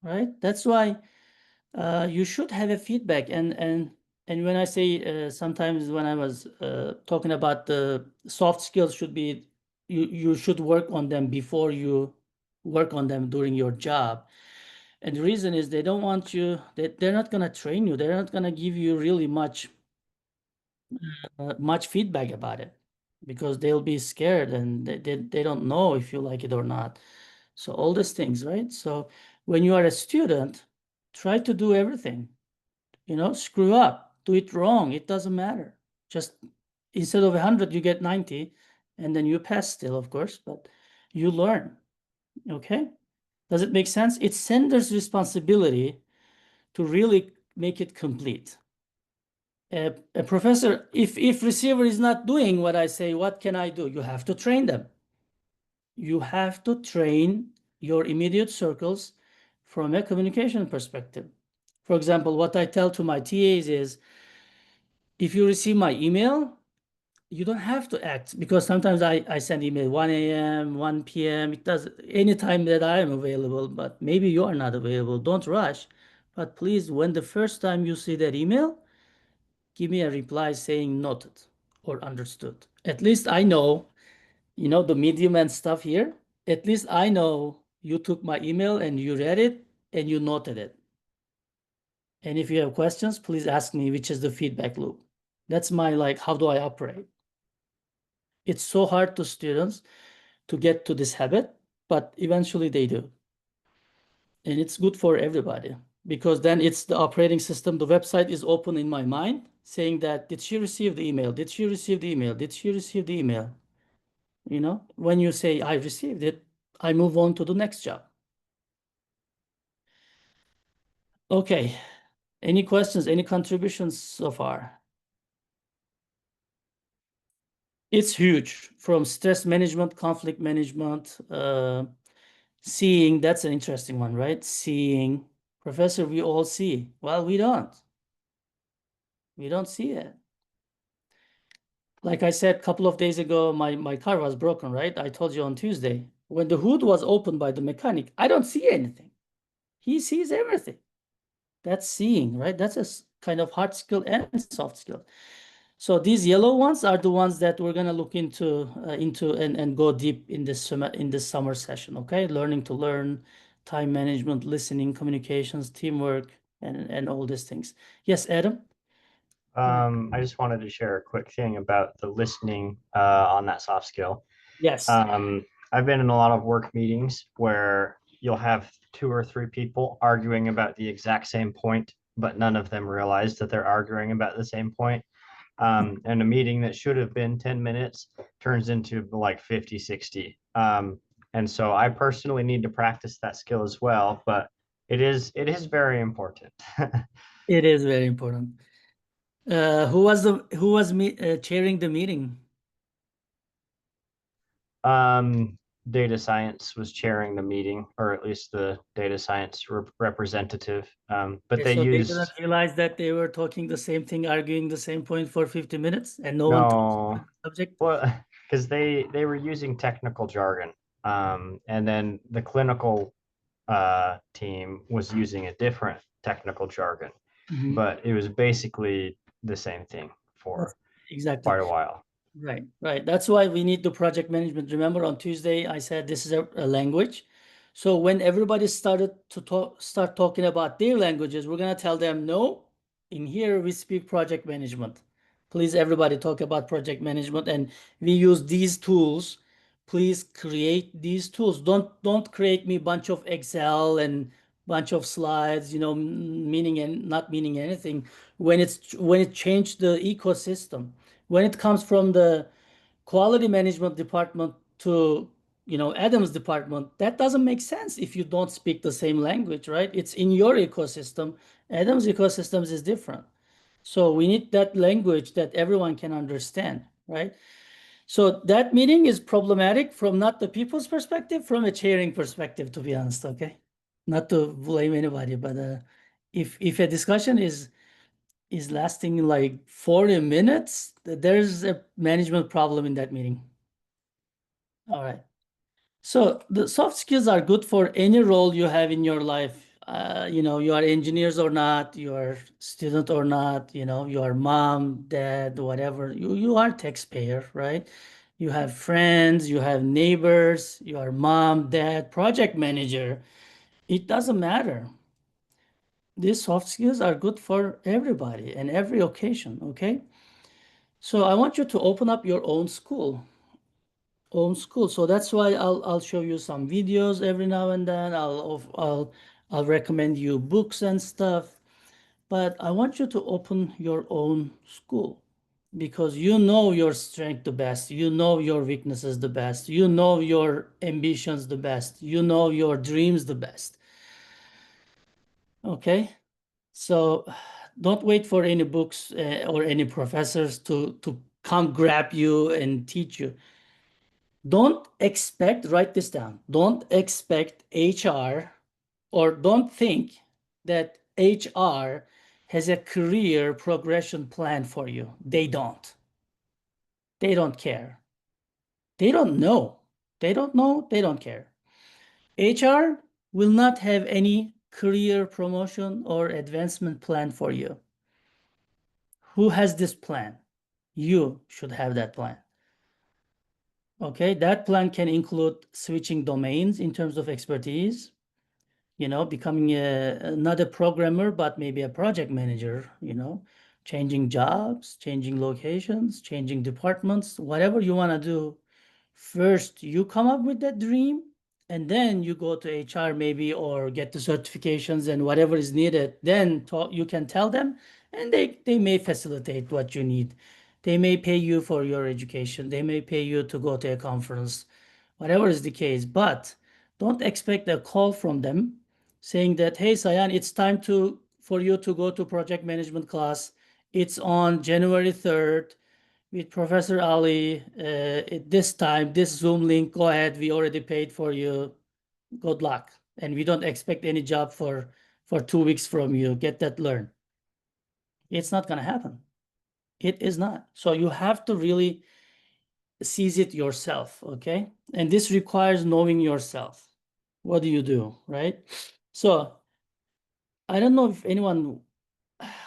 S1: right? That's why you should have a feedback. And when I say sometimes when I was talking about the soft skills should be, you should work on them before you work on them during your job. And the reason is they don't want you, they're not gonna train you, they're not gonna give you really much feedback about it because they'll be scared and they don't know if you like it or not. So all these things, right? So when you are a student, try to do everything, screw up, do it wrong, it doesn't matter. Just instead of 100 you get 90, and then you pass still, of course, but you learn. Okay, does it make sense? It's sender's responsibility to really make it complete. A professor, if receiver is not doing what I say, what can I do? You have to train them. You have to train your immediate circles from a communication perspective. For example, what I tell to my TAs is, if you receive my email, you don't have to act, because sometimes I send email 1 a.m., 1 p.m. It does anytime that I am available, but maybe you are not available. Don't rush. But please, when the first time you see that email, give me a reply saying noted or understood. At least I know, the medium and stuff here. At least I know you took my email and you read it and you noted it. And if you have questions, please ask me, which is the feedback loop. That's my, how do I operate? It's so hard to students to get to this habit, but eventually they do. And it's good for everybody, because then it's the operating system. The website is open in my mind saying that, did she receive the email? Did she receive the email? Did she receive the email? When you say I received it, I move on to the next job. Okay. Any questions, any contributions so far? It's huge, from stress management, conflict management, seeing. That's an interesting one, right? Seeing. Professor, we all see. Well, we don't. We don't see it. Like I said, a couple of days ago, my car was broken, right? I told you on Tuesday. When the hood was opened by the mechanic, I don't see anything. He sees everything. That's seeing, right? That's a kind of hard skill and soft skill. So these yellow ones are the ones that we're gonna look into and go deep in this summer session. Okay, learning to learn, time management, listening, communications, teamwork, and all these things. Yes, Adam.
S5: I just wanted to share a quick thing about the listening on that soft skill.
S1: Yes.
S5: I've been in a lot of work meetings where you'll have 2 or 3 people arguing about the exact same point, but none of them realize that they're arguing about the same point. And a meeting that should have been 10 minutes turns into like 50, 60. And so I personally need to practice that skill as well, but it is very important.
S1: It is very important. Who was chairing the meeting?
S5: Data science was chairing the meeting, or at least the data science representative. But
S1: Okay,
S5: they
S1: so they
S5: used
S1: didn't realize that they were talking the same thing, arguing the same point for 50 minutes, and no one talks
S5: no,
S1: about the subject.
S5: well, because they were using technical jargon, and then the clinical team was using a different technical jargon,
S1: Mhm.
S5: but it was basically the same thing for
S1: Exactly.
S5: quite a while.
S1: Right, right. That's why we need the project management. Remember on Tuesday, I said this is a language. So when everybody started to start talking about their languages, we're gonna tell them, no, in here we speak project management. Please, everybody talk about project management, and we use these tools. Please create these tools. Don't create me a bunch of Excel and bunch of slides, meaning and not meaning anything. When it changed the ecosystem, when it comes from the quality management department to Adam's department, that doesn't make sense if you don't speak the same language, right? It's in your ecosystem. Adam's ecosystems is different. So we need that language that everyone can understand, right? So that meeting is problematic from not the people's perspective, from a chairing perspective, to be honest, okay? Not to blame anybody, but if a discussion is lasting like 40 minutes, there's a management problem in that meeting. All right. So the soft skills are good for any role you have in your life. You are engineers or not, you are student or not, you are mom, dad, whatever. You are taxpayer, right? You have friends, you have neighbors, you are mom, dad, project manager. It doesn't matter. These soft skills are good for everybody and every occasion, okay? So I want you to open up your own school. So that's why I'll show you some videos every now and then. I'll recommend you books and stuff. But I want you to open your own school because you know your strength the best. You know your weaknesses the best. You know your ambitions the best. You know your dreams the best. Okay? So don't wait for any books or any professors to come grab you and teach you. Don't expect, write this down, don't expect HR or don't think that HR has a career progression plan for you. They don't. They don't care. They don't know. They don't know. They don't care. HR will not have any career promotion or advancement plan for you. Who has this plan? You should have that plan. Okay, that plan can include switching domains in terms of expertise, becoming not a programmer, but maybe a project manager, changing jobs, changing locations, changing departments, whatever you want to do. First, you come up with that dream, and then you go to HR maybe or get the certifications and whatever is needed. Then you can tell them, and they may facilitate what you need. They may pay you for your education. They may pay you to go to a conference, whatever is the case. But don't expect a call from them saying that, hey, Sayan, it's time for you to go to project management class. It's on January 3rd with Professor Ali at this time, this Zoom link, go ahead, we already paid for you. Good luck. And we don't expect any job for 2 weeks from you. Get that learned. It's not going to happen. It is not. So you have to really seize it yourself, okay? And this requires knowing yourself. What do you do, right? So I don't know if anyone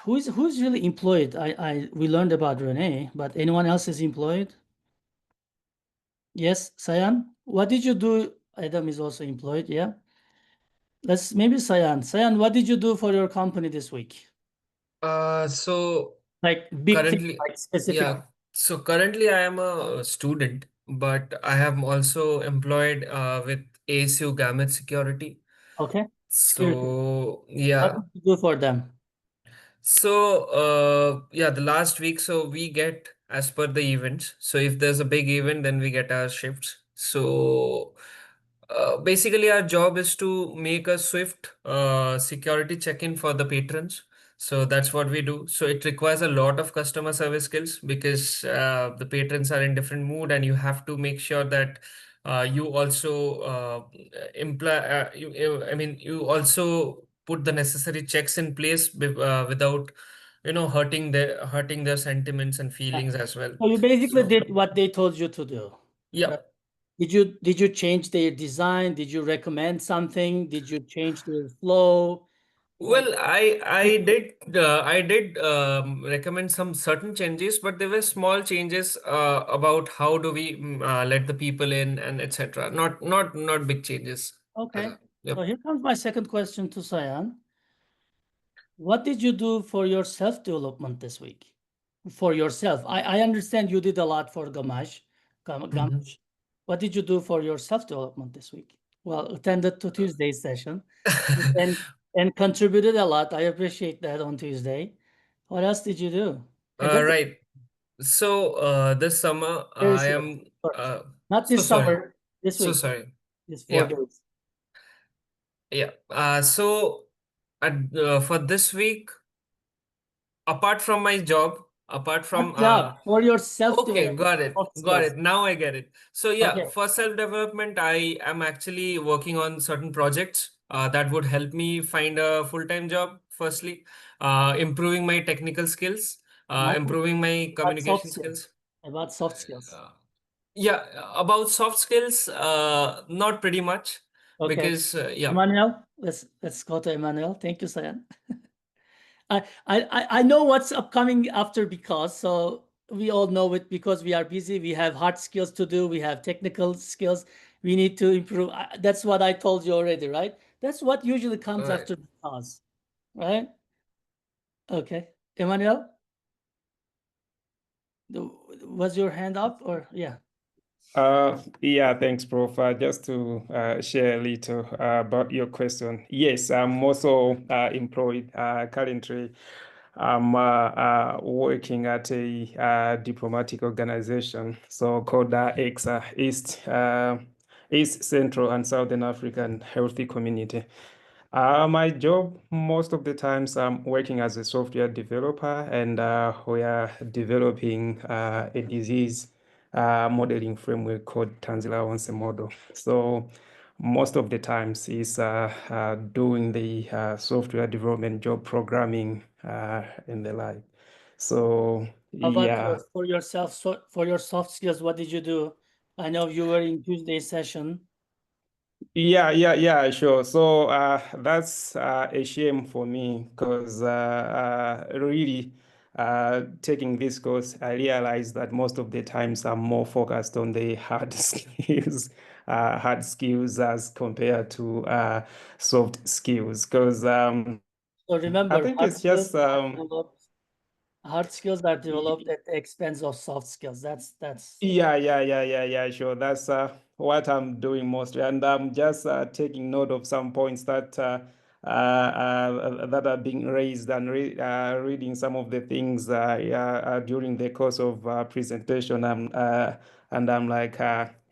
S1: who's really employed. We learned about Renee, but anyone else is employed? Yes, Sayan, what did you do? Adam is also employed, yeah. Let's maybe Sayan. Sayan, what did you do for your company this week?
S2: So
S1: Like big thing,
S2: currently,
S1: like specific.
S2: yeah. So currently I am a student, but I am also employed with ASU Gamut Security.
S1: Okay. Security.
S2: So
S1: What
S2: yeah.
S1: did you do for them?
S2: So yeah, the last week, so we get as per the events. So if there's a big event, then we get our shifts. So basically our job is to make a swift security check-in for the patrons. So that's what we do. So it requires a lot of customer service skills because the patrons are in different mood and you have to make sure that you also I mean, you also put the necessary checks in place without, hurting their sentiments and feelings as well.
S1: So you basically
S2: So
S1: did what they told you to do.
S2: yeah.
S1: Right? Did you change their design? Did you recommend something? Did you change their flow?
S2: Well, I did recommend some certain changes, but there were small changes about how do we let the people in and etc. Not big changes.
S1: Okay.
S2: Yep.
S1: So here comes my second question to Sayan. What did you do for your self-development this week? For yourself. I understand you did a lot for Gamash.
S2: Mhm.
S1: What did you do for your self-development this week? well, attended to Tuesday's session and contributed a lot. I appreciate that on Tuesday. What else did you do?
S2: Right. So this summer
S1: Very
S2: I
S1: short,
S2: am
S1: short. Not
S2: so
S1: this
S2: sorry.
S1: summer, this
S2: So
S1: week,
S2: sorry.
S1: this 4
S2: Yeah.
S1: days.
S2: Yeah. So for this week, apart from my job, apart from
S1: What job? For
S2: okay,
S1: self-development,
S2: got it.
S1: soft
S2: Got
S1: skills.
S2: it. Now I get it. So yeah,
S1: Okay.
S2: for self-development, I am actually working on certain projects that would help me find a full-time job, firstly, improving my technical skills,
S1: Not
S2: improving my
S1: about soft
S2: communication
S1: skills.
S2: skills.
S1: About soft skills.
S2: Yeah, about soft skills, not pretty much,
S1: Okay.
S2: because yeah.
S1: Emmanuel, let's go to Emmanuel. Thank you, Sayan. I know what's upcoming after, because so we all know it, because we are busy. We have hard skills to do. We have technical skills. We need to improve. That's what I told you already, right? That's what usually comes
S2: Right.
S1: after because, right? Okay, Emmanuel, was your hand up or yeah?
S6: Yeah, thanks, Prof. Just to share a little about your question. Yes, I'm also employed currently. I'm working at a diplomatic organization, so called EXA, East Central and Southern African Healthy Community. My job, most of the times, I'm working as a software developer, and we are developing a disease modeling framework called Tanzila Once model. So most of the times is doing the software development job, programming and the like. So
S1: How about
S6: yeah.
S1: for yourself? So for your soft skills, what did you do? I know you were in Tuesday's session.
S6: Yeah, sure. So that's a shame for me, because really taking this course, I realized that most of the times I'm more focused on the hard hard skills as compared to soft skills. Because
S1: So
S6: I
S1: remember,
S6: think it's just
S1: hard skills are developed at the expense of soft skills. That's
S6: Yeah, sure. That's what I'm doing mostly, and I'm just taking note of some points that that are being raised, and reading some of the things during the course of presentation. And I'm like,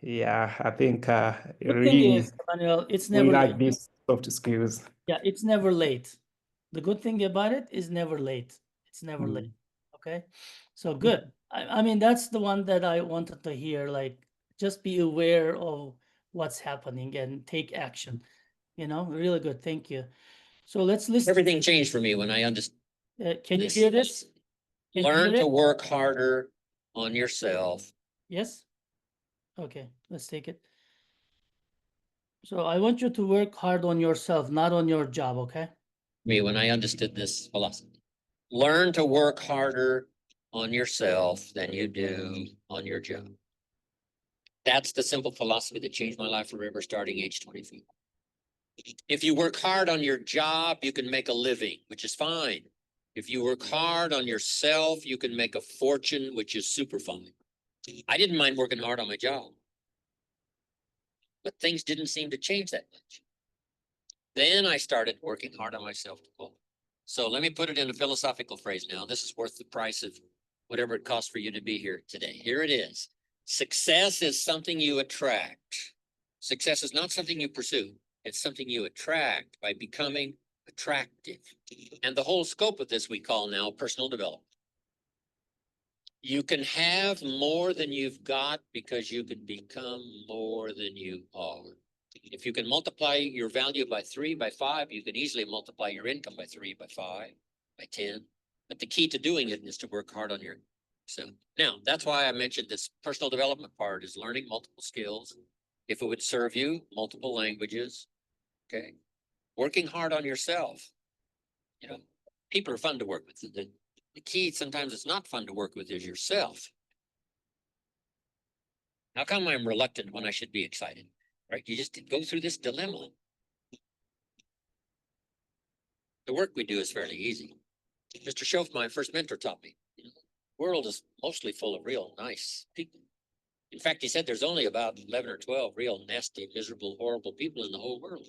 S6: yeah, I think
S1: good thing
S6: really
S1: is, Emmanuel, it's
S6: we
S1: never
S6: like
S1: late.
S6: these soft skills.
S1: Yeah, it's never late. The good thing about it is never late. It's never late. Okay, so good. I mean, that's the one that I wanted to hear. Like, just be aware of what's happening and take action. You know, really good. Thank you. So let's listen.
S7: Everything changed for me when I understood.
S1: Can you hear this? Can you
S7: Learn
S1: hear
S7: to
S1: it?
S7: work harder on yourself.
S1: Yes. Okay, let's take it. So I want you to work hard on yourself, not on your job. Okay.
S7: Me when I understood this philosophy. Learn to work harder on yourself than you do on your job. That's the simple philosophy that changed my life forever, starting age 24. If you work hard on your job, you can make a living, which is fine. If you work hard on yourself, you can make a fortune, which is super fine. I didn't mind working hard on my job, but things didn't seem to change that much. Then I started working hard on myself. So let me put it in a philosophical phrase now. This is worth the price of whatever it costs for you to be here today. Here it is. Success is something you attract. Success is not something you pursue. It's something you attract by becoming attractive. And the whole scope of this we call now personal development. You can have more than you've got because you can become more than you are. If you can multiply your value by 3, by 5, you can easily multiply your income by 3, by 5, by 10. But the key to doing it is to work hard on your. So now that's why I mentioned this personal development part is learning multiple skills. If it would serve you, multiple languages. Okay. Working hard on yourself. You know, people are fun to work with. The key sometimes it's not fun to work with is yourself. How come I'm reluctant when I should be excited? Right? You just go through this dilemma. The work we do is fairly easy. Mr. Schoaf, my first mentor, taught me, the world is mostly full of real nice people. In fact, he said there's only about 11 or 12 real nasty, miserable, horrible people in the whole world.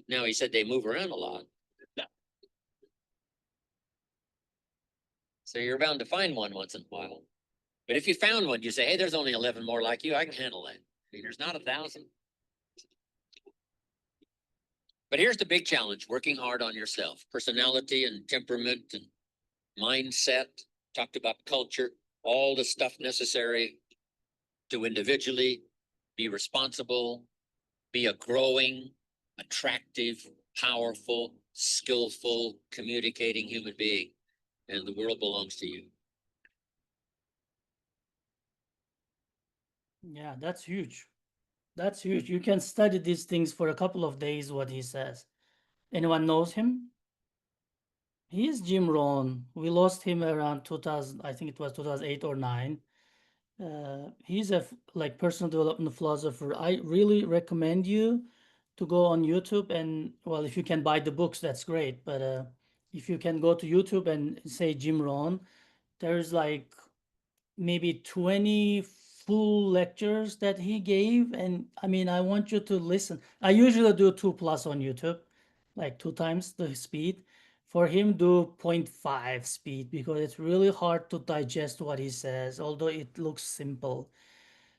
S7: Now, he said they move around a lot. So you're bound to find one once in a while. But if you found one, you say, hey, there's only 11 more like you. I can handle that. I mean, there's not 1,000. But here's the big challenge, working hard on yourself. Personality and temperament and mindset. Talked about culture, all the stuff necessary to individually be responsible, be a growing, attractive, powerful, skillful, communicating human being. And the world belongs to you.
S1: Yeah, that's huge. That's huge. You can study these things for a couple of days, what he says. Anyone knows him? He is Jim Rohn. We lost him around 2000, I think it was 2008 or 9. He's a like personal development philosopher. I really recommend you to go on YouTube and, well, if you can buy the books, that's great. But if you can go to YouTube and say Jim Rohn, there's like maybe 20 full lectures that he gave. And I mean, I want you to listen. I usually do 2+ on YouTube, like 2 times the speed. For him, do 0.5 speed because it's really hard to digest what he says, although it looks simple.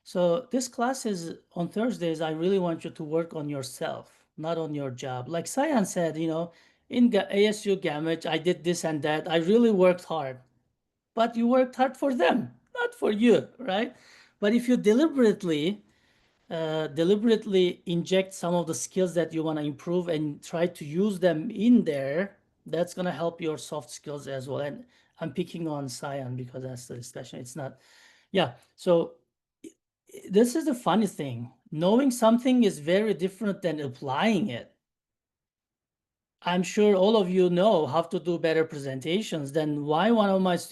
S1: So this class is on Thursdays. I really want you to work on yourself, not on your job. Like Cyan said, in ASU Gamage, I did this and that. I really worked hard, but you worked hard for them, not for you, right? But if you deliberately inject some of the skills that you want to improve and try to use them in there, that's going to help your soft skills as well. And I'm picking on Cyan because that's the discussion. It's not, yeah. So this is the funny thing. Knowing something is very different than applying it. I'm sure all of you know how to do better presentations. Then why most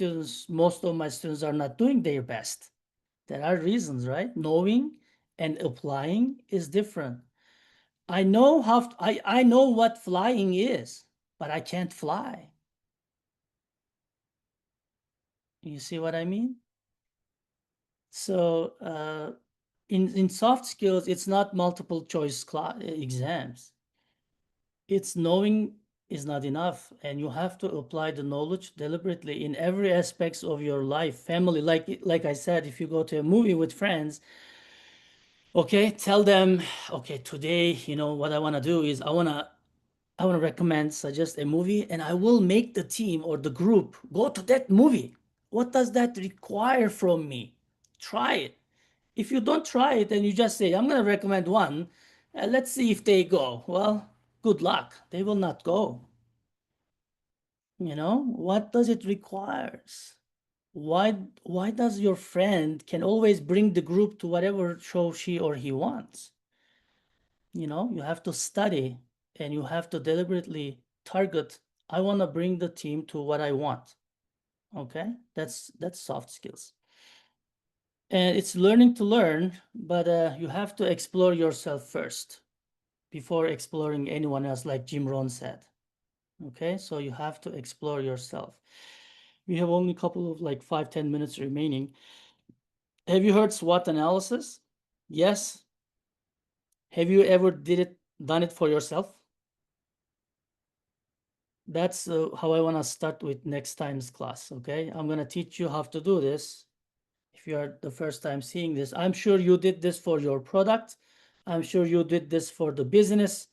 S1: of my students are not doing their best? There are reasons, right? Knowing and applying is different. I know I know what flying is, but I can't fly. You see what I mean? So in soft skills, it's not multiple choice exams. It's knowing is not enough, and you have to apply the knowledge deliberately in every aspects of your life. Family, like I said, if you go to a movie with friends, okay, tell them, okay, today, what I want to do is I want to suggest a movie, and I will make the team or the group go to that movie. What does that require from me? Try it. If you don't try it and you just say, I'm going to recommend one, let's see if they go. Well, good luck. They will not go. What does it requires? Why does your friend can always bring the group to whatever show she or he wants? You have to study and you have to deliberately target, I want to bring the team to what I want. Okay? That's soft skills. And it's learning to learn, but you have to explore yourself first before exploring anyone else, like Jim Rohn said. Okay, so you have to explore yourself. We have only a couple of 5-10 minutes remaining. Have you heard SWOT analysis? Yes. Have you ever done it for yourself? That's how I want to start with next time's class. Okay, I'm going to teach you how to do this. If you are the first time seeing this, I'm sure you did this for your product. I'm sure you did this for the business.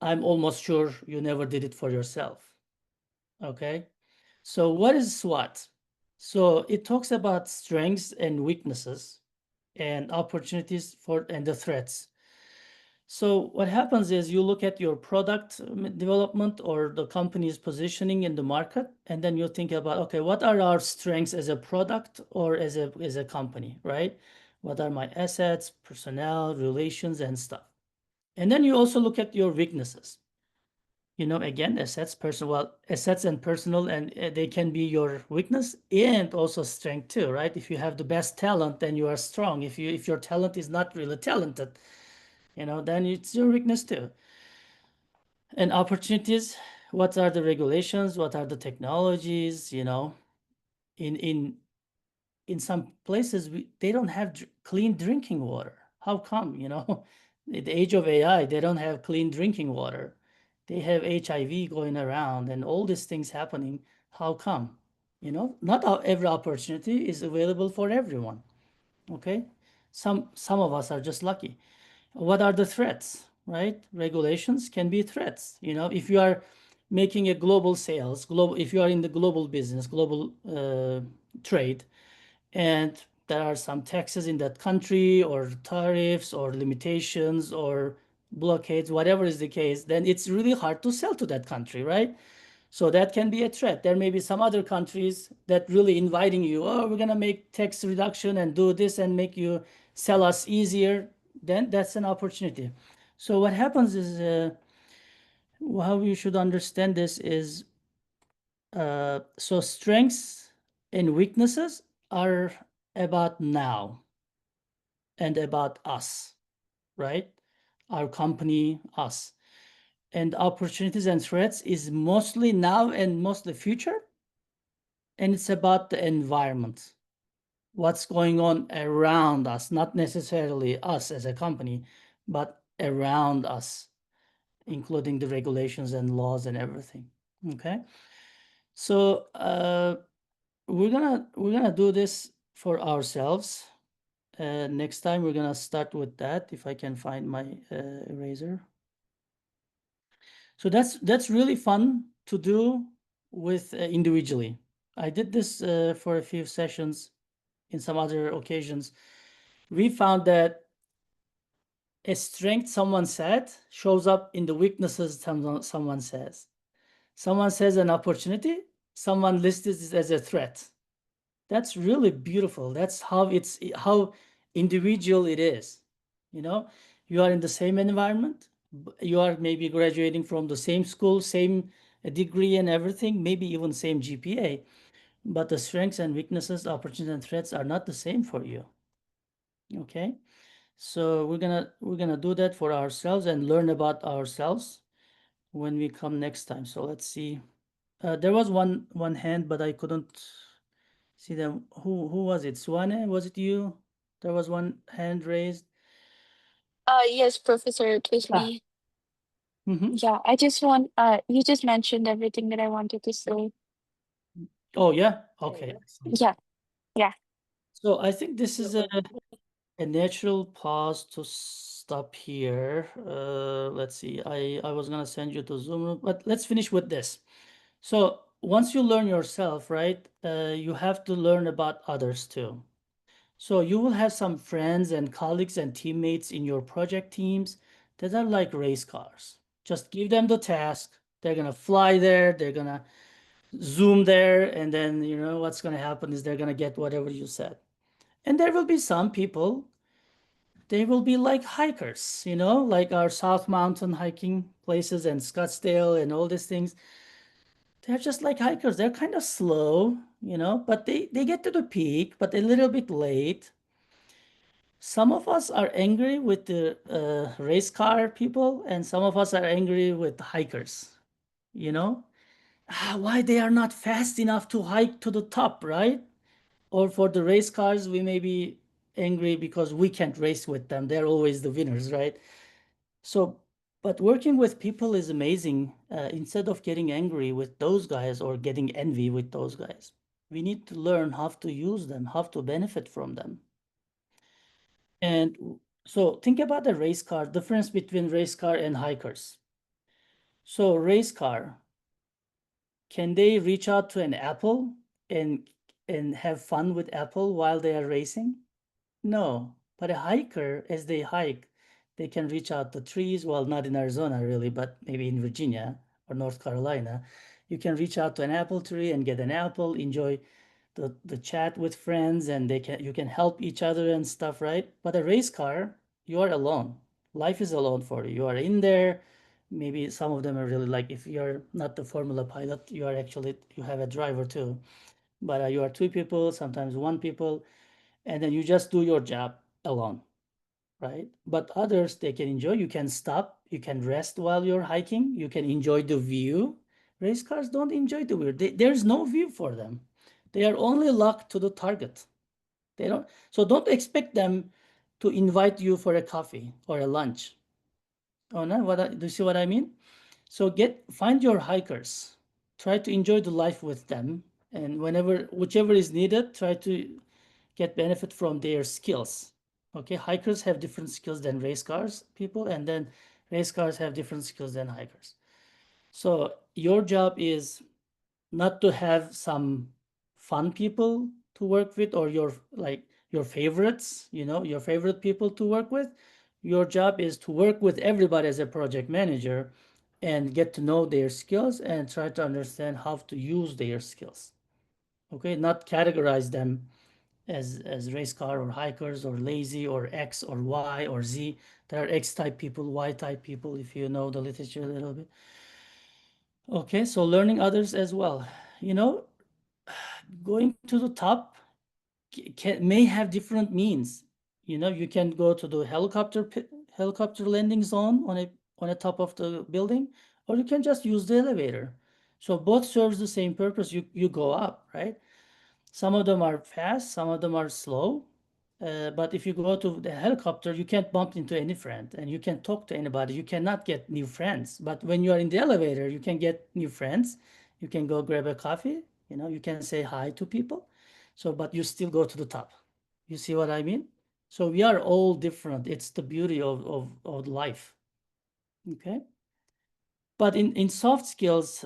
S1: I'm almost sure you never did it for yourself. Okay, so what is SWOT? So it talks about strengths and weaknesses and opportunities and the threats. So what happens is you look at your product development or the company's positioning in the market, and then you think about, okay, what are our strengths as a product or as a company, right? What are my assets, personnel, relations, and stuff? And then you also look at your weaknesses. Again, assets and personal, and they can be your weakness and also strength too, right? If you have the best talent, then you are strong. If your talent is not really talented, then it's your weakness too. And opportunities, what are the regulations? What are the technologies? In in some places, they don't have clean drinking water. How come, you know? At the age of AI, they don't have clean drinking water. They have HIV going around and all these things happening. How come? You know, not every opportunity is available for everyone. Okay, some of us are just lucky. What are the threats, right? Regulations can be threats. You know, if you are making a global sales, if you are in the global business, global trade, and there are some taxes in that country or tariffs or limitations or blockades, whatever is the case, then it's really hard to sell to that country, right? So that can be a threat. There may be some other countries that really inviting you, oh, we're going to make tax reduction and do this and make you sell us easier. Then that's an opportunity. So what happens is, how you should understand this is, so strengths and weaknesses are about now and about us, right? Our company, us. And opportunities and threats is mostly now and mostly future. And it's about the environment, what's going on around us, not necessarily us as a company, but around us, including the regulations and laws and everything. Okay, so we're gonna do this for ourselves. Next time we're gonna start with that. If I can find my eraser. So that's really fun to do with individually. I did this for a few sessions in some other occasions. We found that a strength someone said shows up in the weaknesses someone says. Someone says an opportunity, someone lists it as a threat. That's really beautiful. That's how individual it is. You know, you are in the same environment. You are maybe graduating from the same school, same degree and everything, maybe even same GPA. But the strengths and weaknesses, opportunities and threats are not the same for you. Okay, so we're gonna do that for ourselves and learn about ourselves when we come next time. So let's see. There was one hand, but I couldn't see them. Who was it? Swane, was it you? There was one hand raised.
S4: Yes, Professor, it was
S1: Ah.
S4: me.
S1: Mhm.
S4: Yeah, I just want, you just mentioned everything that I wanted to say.
S1: Oh yeah. Okay. Excellent.
S4: Yeah, yeah.
S1: So I think this is a natural pause to stop here. Let's see. I was gonna send you to Zoom room, but let's finish with this. So once you learn yourself, right, you have to learn about others too. So you will have some friends and colleagues and teammates in your project teams that are like race cars. Just give them the task. They're gonna fly there. They're gonna zoom there, and then you know what's gonna happen is they're gonna get whatever you said. And there will be some people, they will be like hikers, you know, like our South Mountain hiking places and Scottsdale and all these things. They're just like hikers. They're kind of slow, you know, but they get to the peak, but a little bit late. Some of us are angry with the race car people, and some of us are angry with hikers, you know. Why they are not fast enough to hike to the top, right? Or for the race cars, we may be angry because we can't race with them. They're always the winners, right? So, but working with people is amazing. Instead of getting angry with those guys or getting envy with those guys, we need to learn how to use them, how to benefit from them. And so think about the race car, difference between race car and hikers. So race car, can they reach out to an apple and have fun with apple while they are racing? No, but a hiker, as they hike, they can reach out to trees. Well, not in Arizona really, but maybe in Virginia or North Carolina. You can reach out to an apple tree and get an apple, enjoy the chat with friends, and you can help each other and stuff, right? But a race car, you are alone. Life is alone for you. You are in there. Maybe some of them are really like, if you're not the Formula pilot, you have a driver too. But you are two people, sometimes one people, and then you just do your job alone, right? But others, they can enjoy. You can stop, you can rest while you're hiking, you can enjoy the view. Race cars don't enjoy the view. There's no view for them. They are only locked to the target. They don't, so don't expect them to invite you for a coffee or a lunch. Oh no, do you see what I mean? So find your hikers, try to enjoy the life with them, and whichever is needed, try to get benefit from their skills. Okay, hikers have different skills than race cars people, and then race cars have different skills than hikers. So your job is not to have some fun people to work with, or your favorites, your favorite people to work with. Your job is to work with everybody as a project manager and get to know their skills and try to understand how to use their skills. Okay, not categorize them as race car or hikers or lazy or X or Y or Z. There are X type people, Y type people, if you know the literature a little bit. Okay, so learning others as well. Going to the top may have different means. You can go to the helicopter landing zone on a top of the building, or you can just use the elevator. So both serves the same purpose. You go up, right? Some of them are fast, some of them are slow. But if you go to the helicopter, you can't bump into any friend and you can't talk to anybody. You cannot get new friends. But when you are in the elevator, you can get new friends. You can go grab a coffee. You can say hi to people. So, but you still go to the top. You see what I mean? So we are all different. It's the beauty of life. Okay. But in soft skills,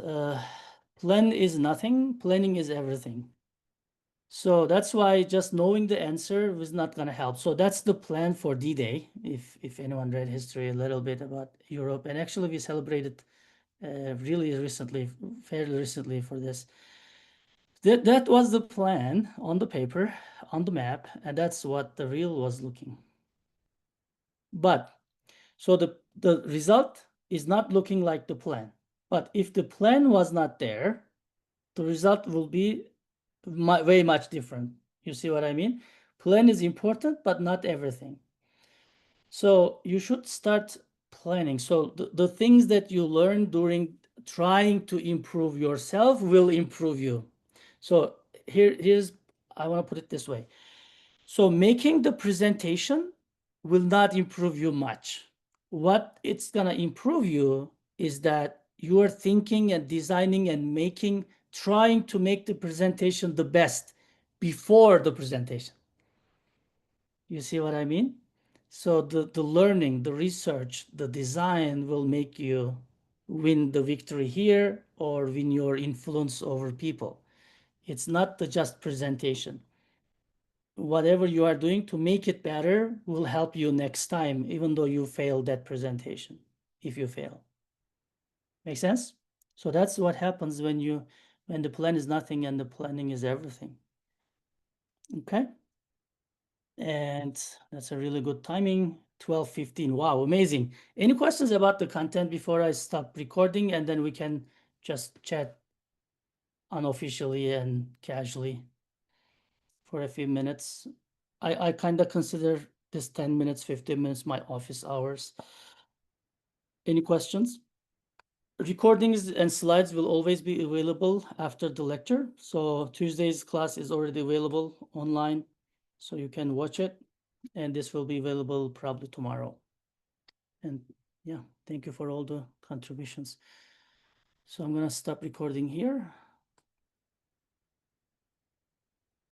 S1: plan is nothing. Planning is everything. So that's why just knowing the answer was not going to help. So that's the plan for D-Day, if anyone read history a little bit about Europe. And actually we celebrated really recently, fairly recently for this. That was the plan on the paper, on the map, and that's what the real was looking. But, so the result is not looking like the plan. But if the plan was not there, the result will be way much different. You see what I mean? Plan is important, but not everything. So you should start planning. So the things that you learn during trying to improve yourself will improve you. So here's, I want to put it this way. So making the presentation will not improve you much. What it's going to improve you is that you are thinking and designing and trying to make the presentation the best before the presentation. You see what I mean? So the learning, the research, the design will make you win the victory here or win your influence over people. It's not the just presentation. Whatever you are doing to make it better will help you next time, even though you failed that presentation, if you fail. Make sense? So that's what happens when the plan is nothing and the planning is everything. Okay. And that's a really good timing, 12:15. Wow, amazing. Any questions about the content before I stop recording, and then we can just chat unofficially and casually for a few minutes. I kind of consider this 10 minutes, 15 minutes my office hours. Any questions? Recordings and slides will always be available after the lecture. So Tuesday's class is already available online, so you can watch it. And this will be available probably tomorrow. And yeah, thank you for all the contributions. So I'm going to stop recording here.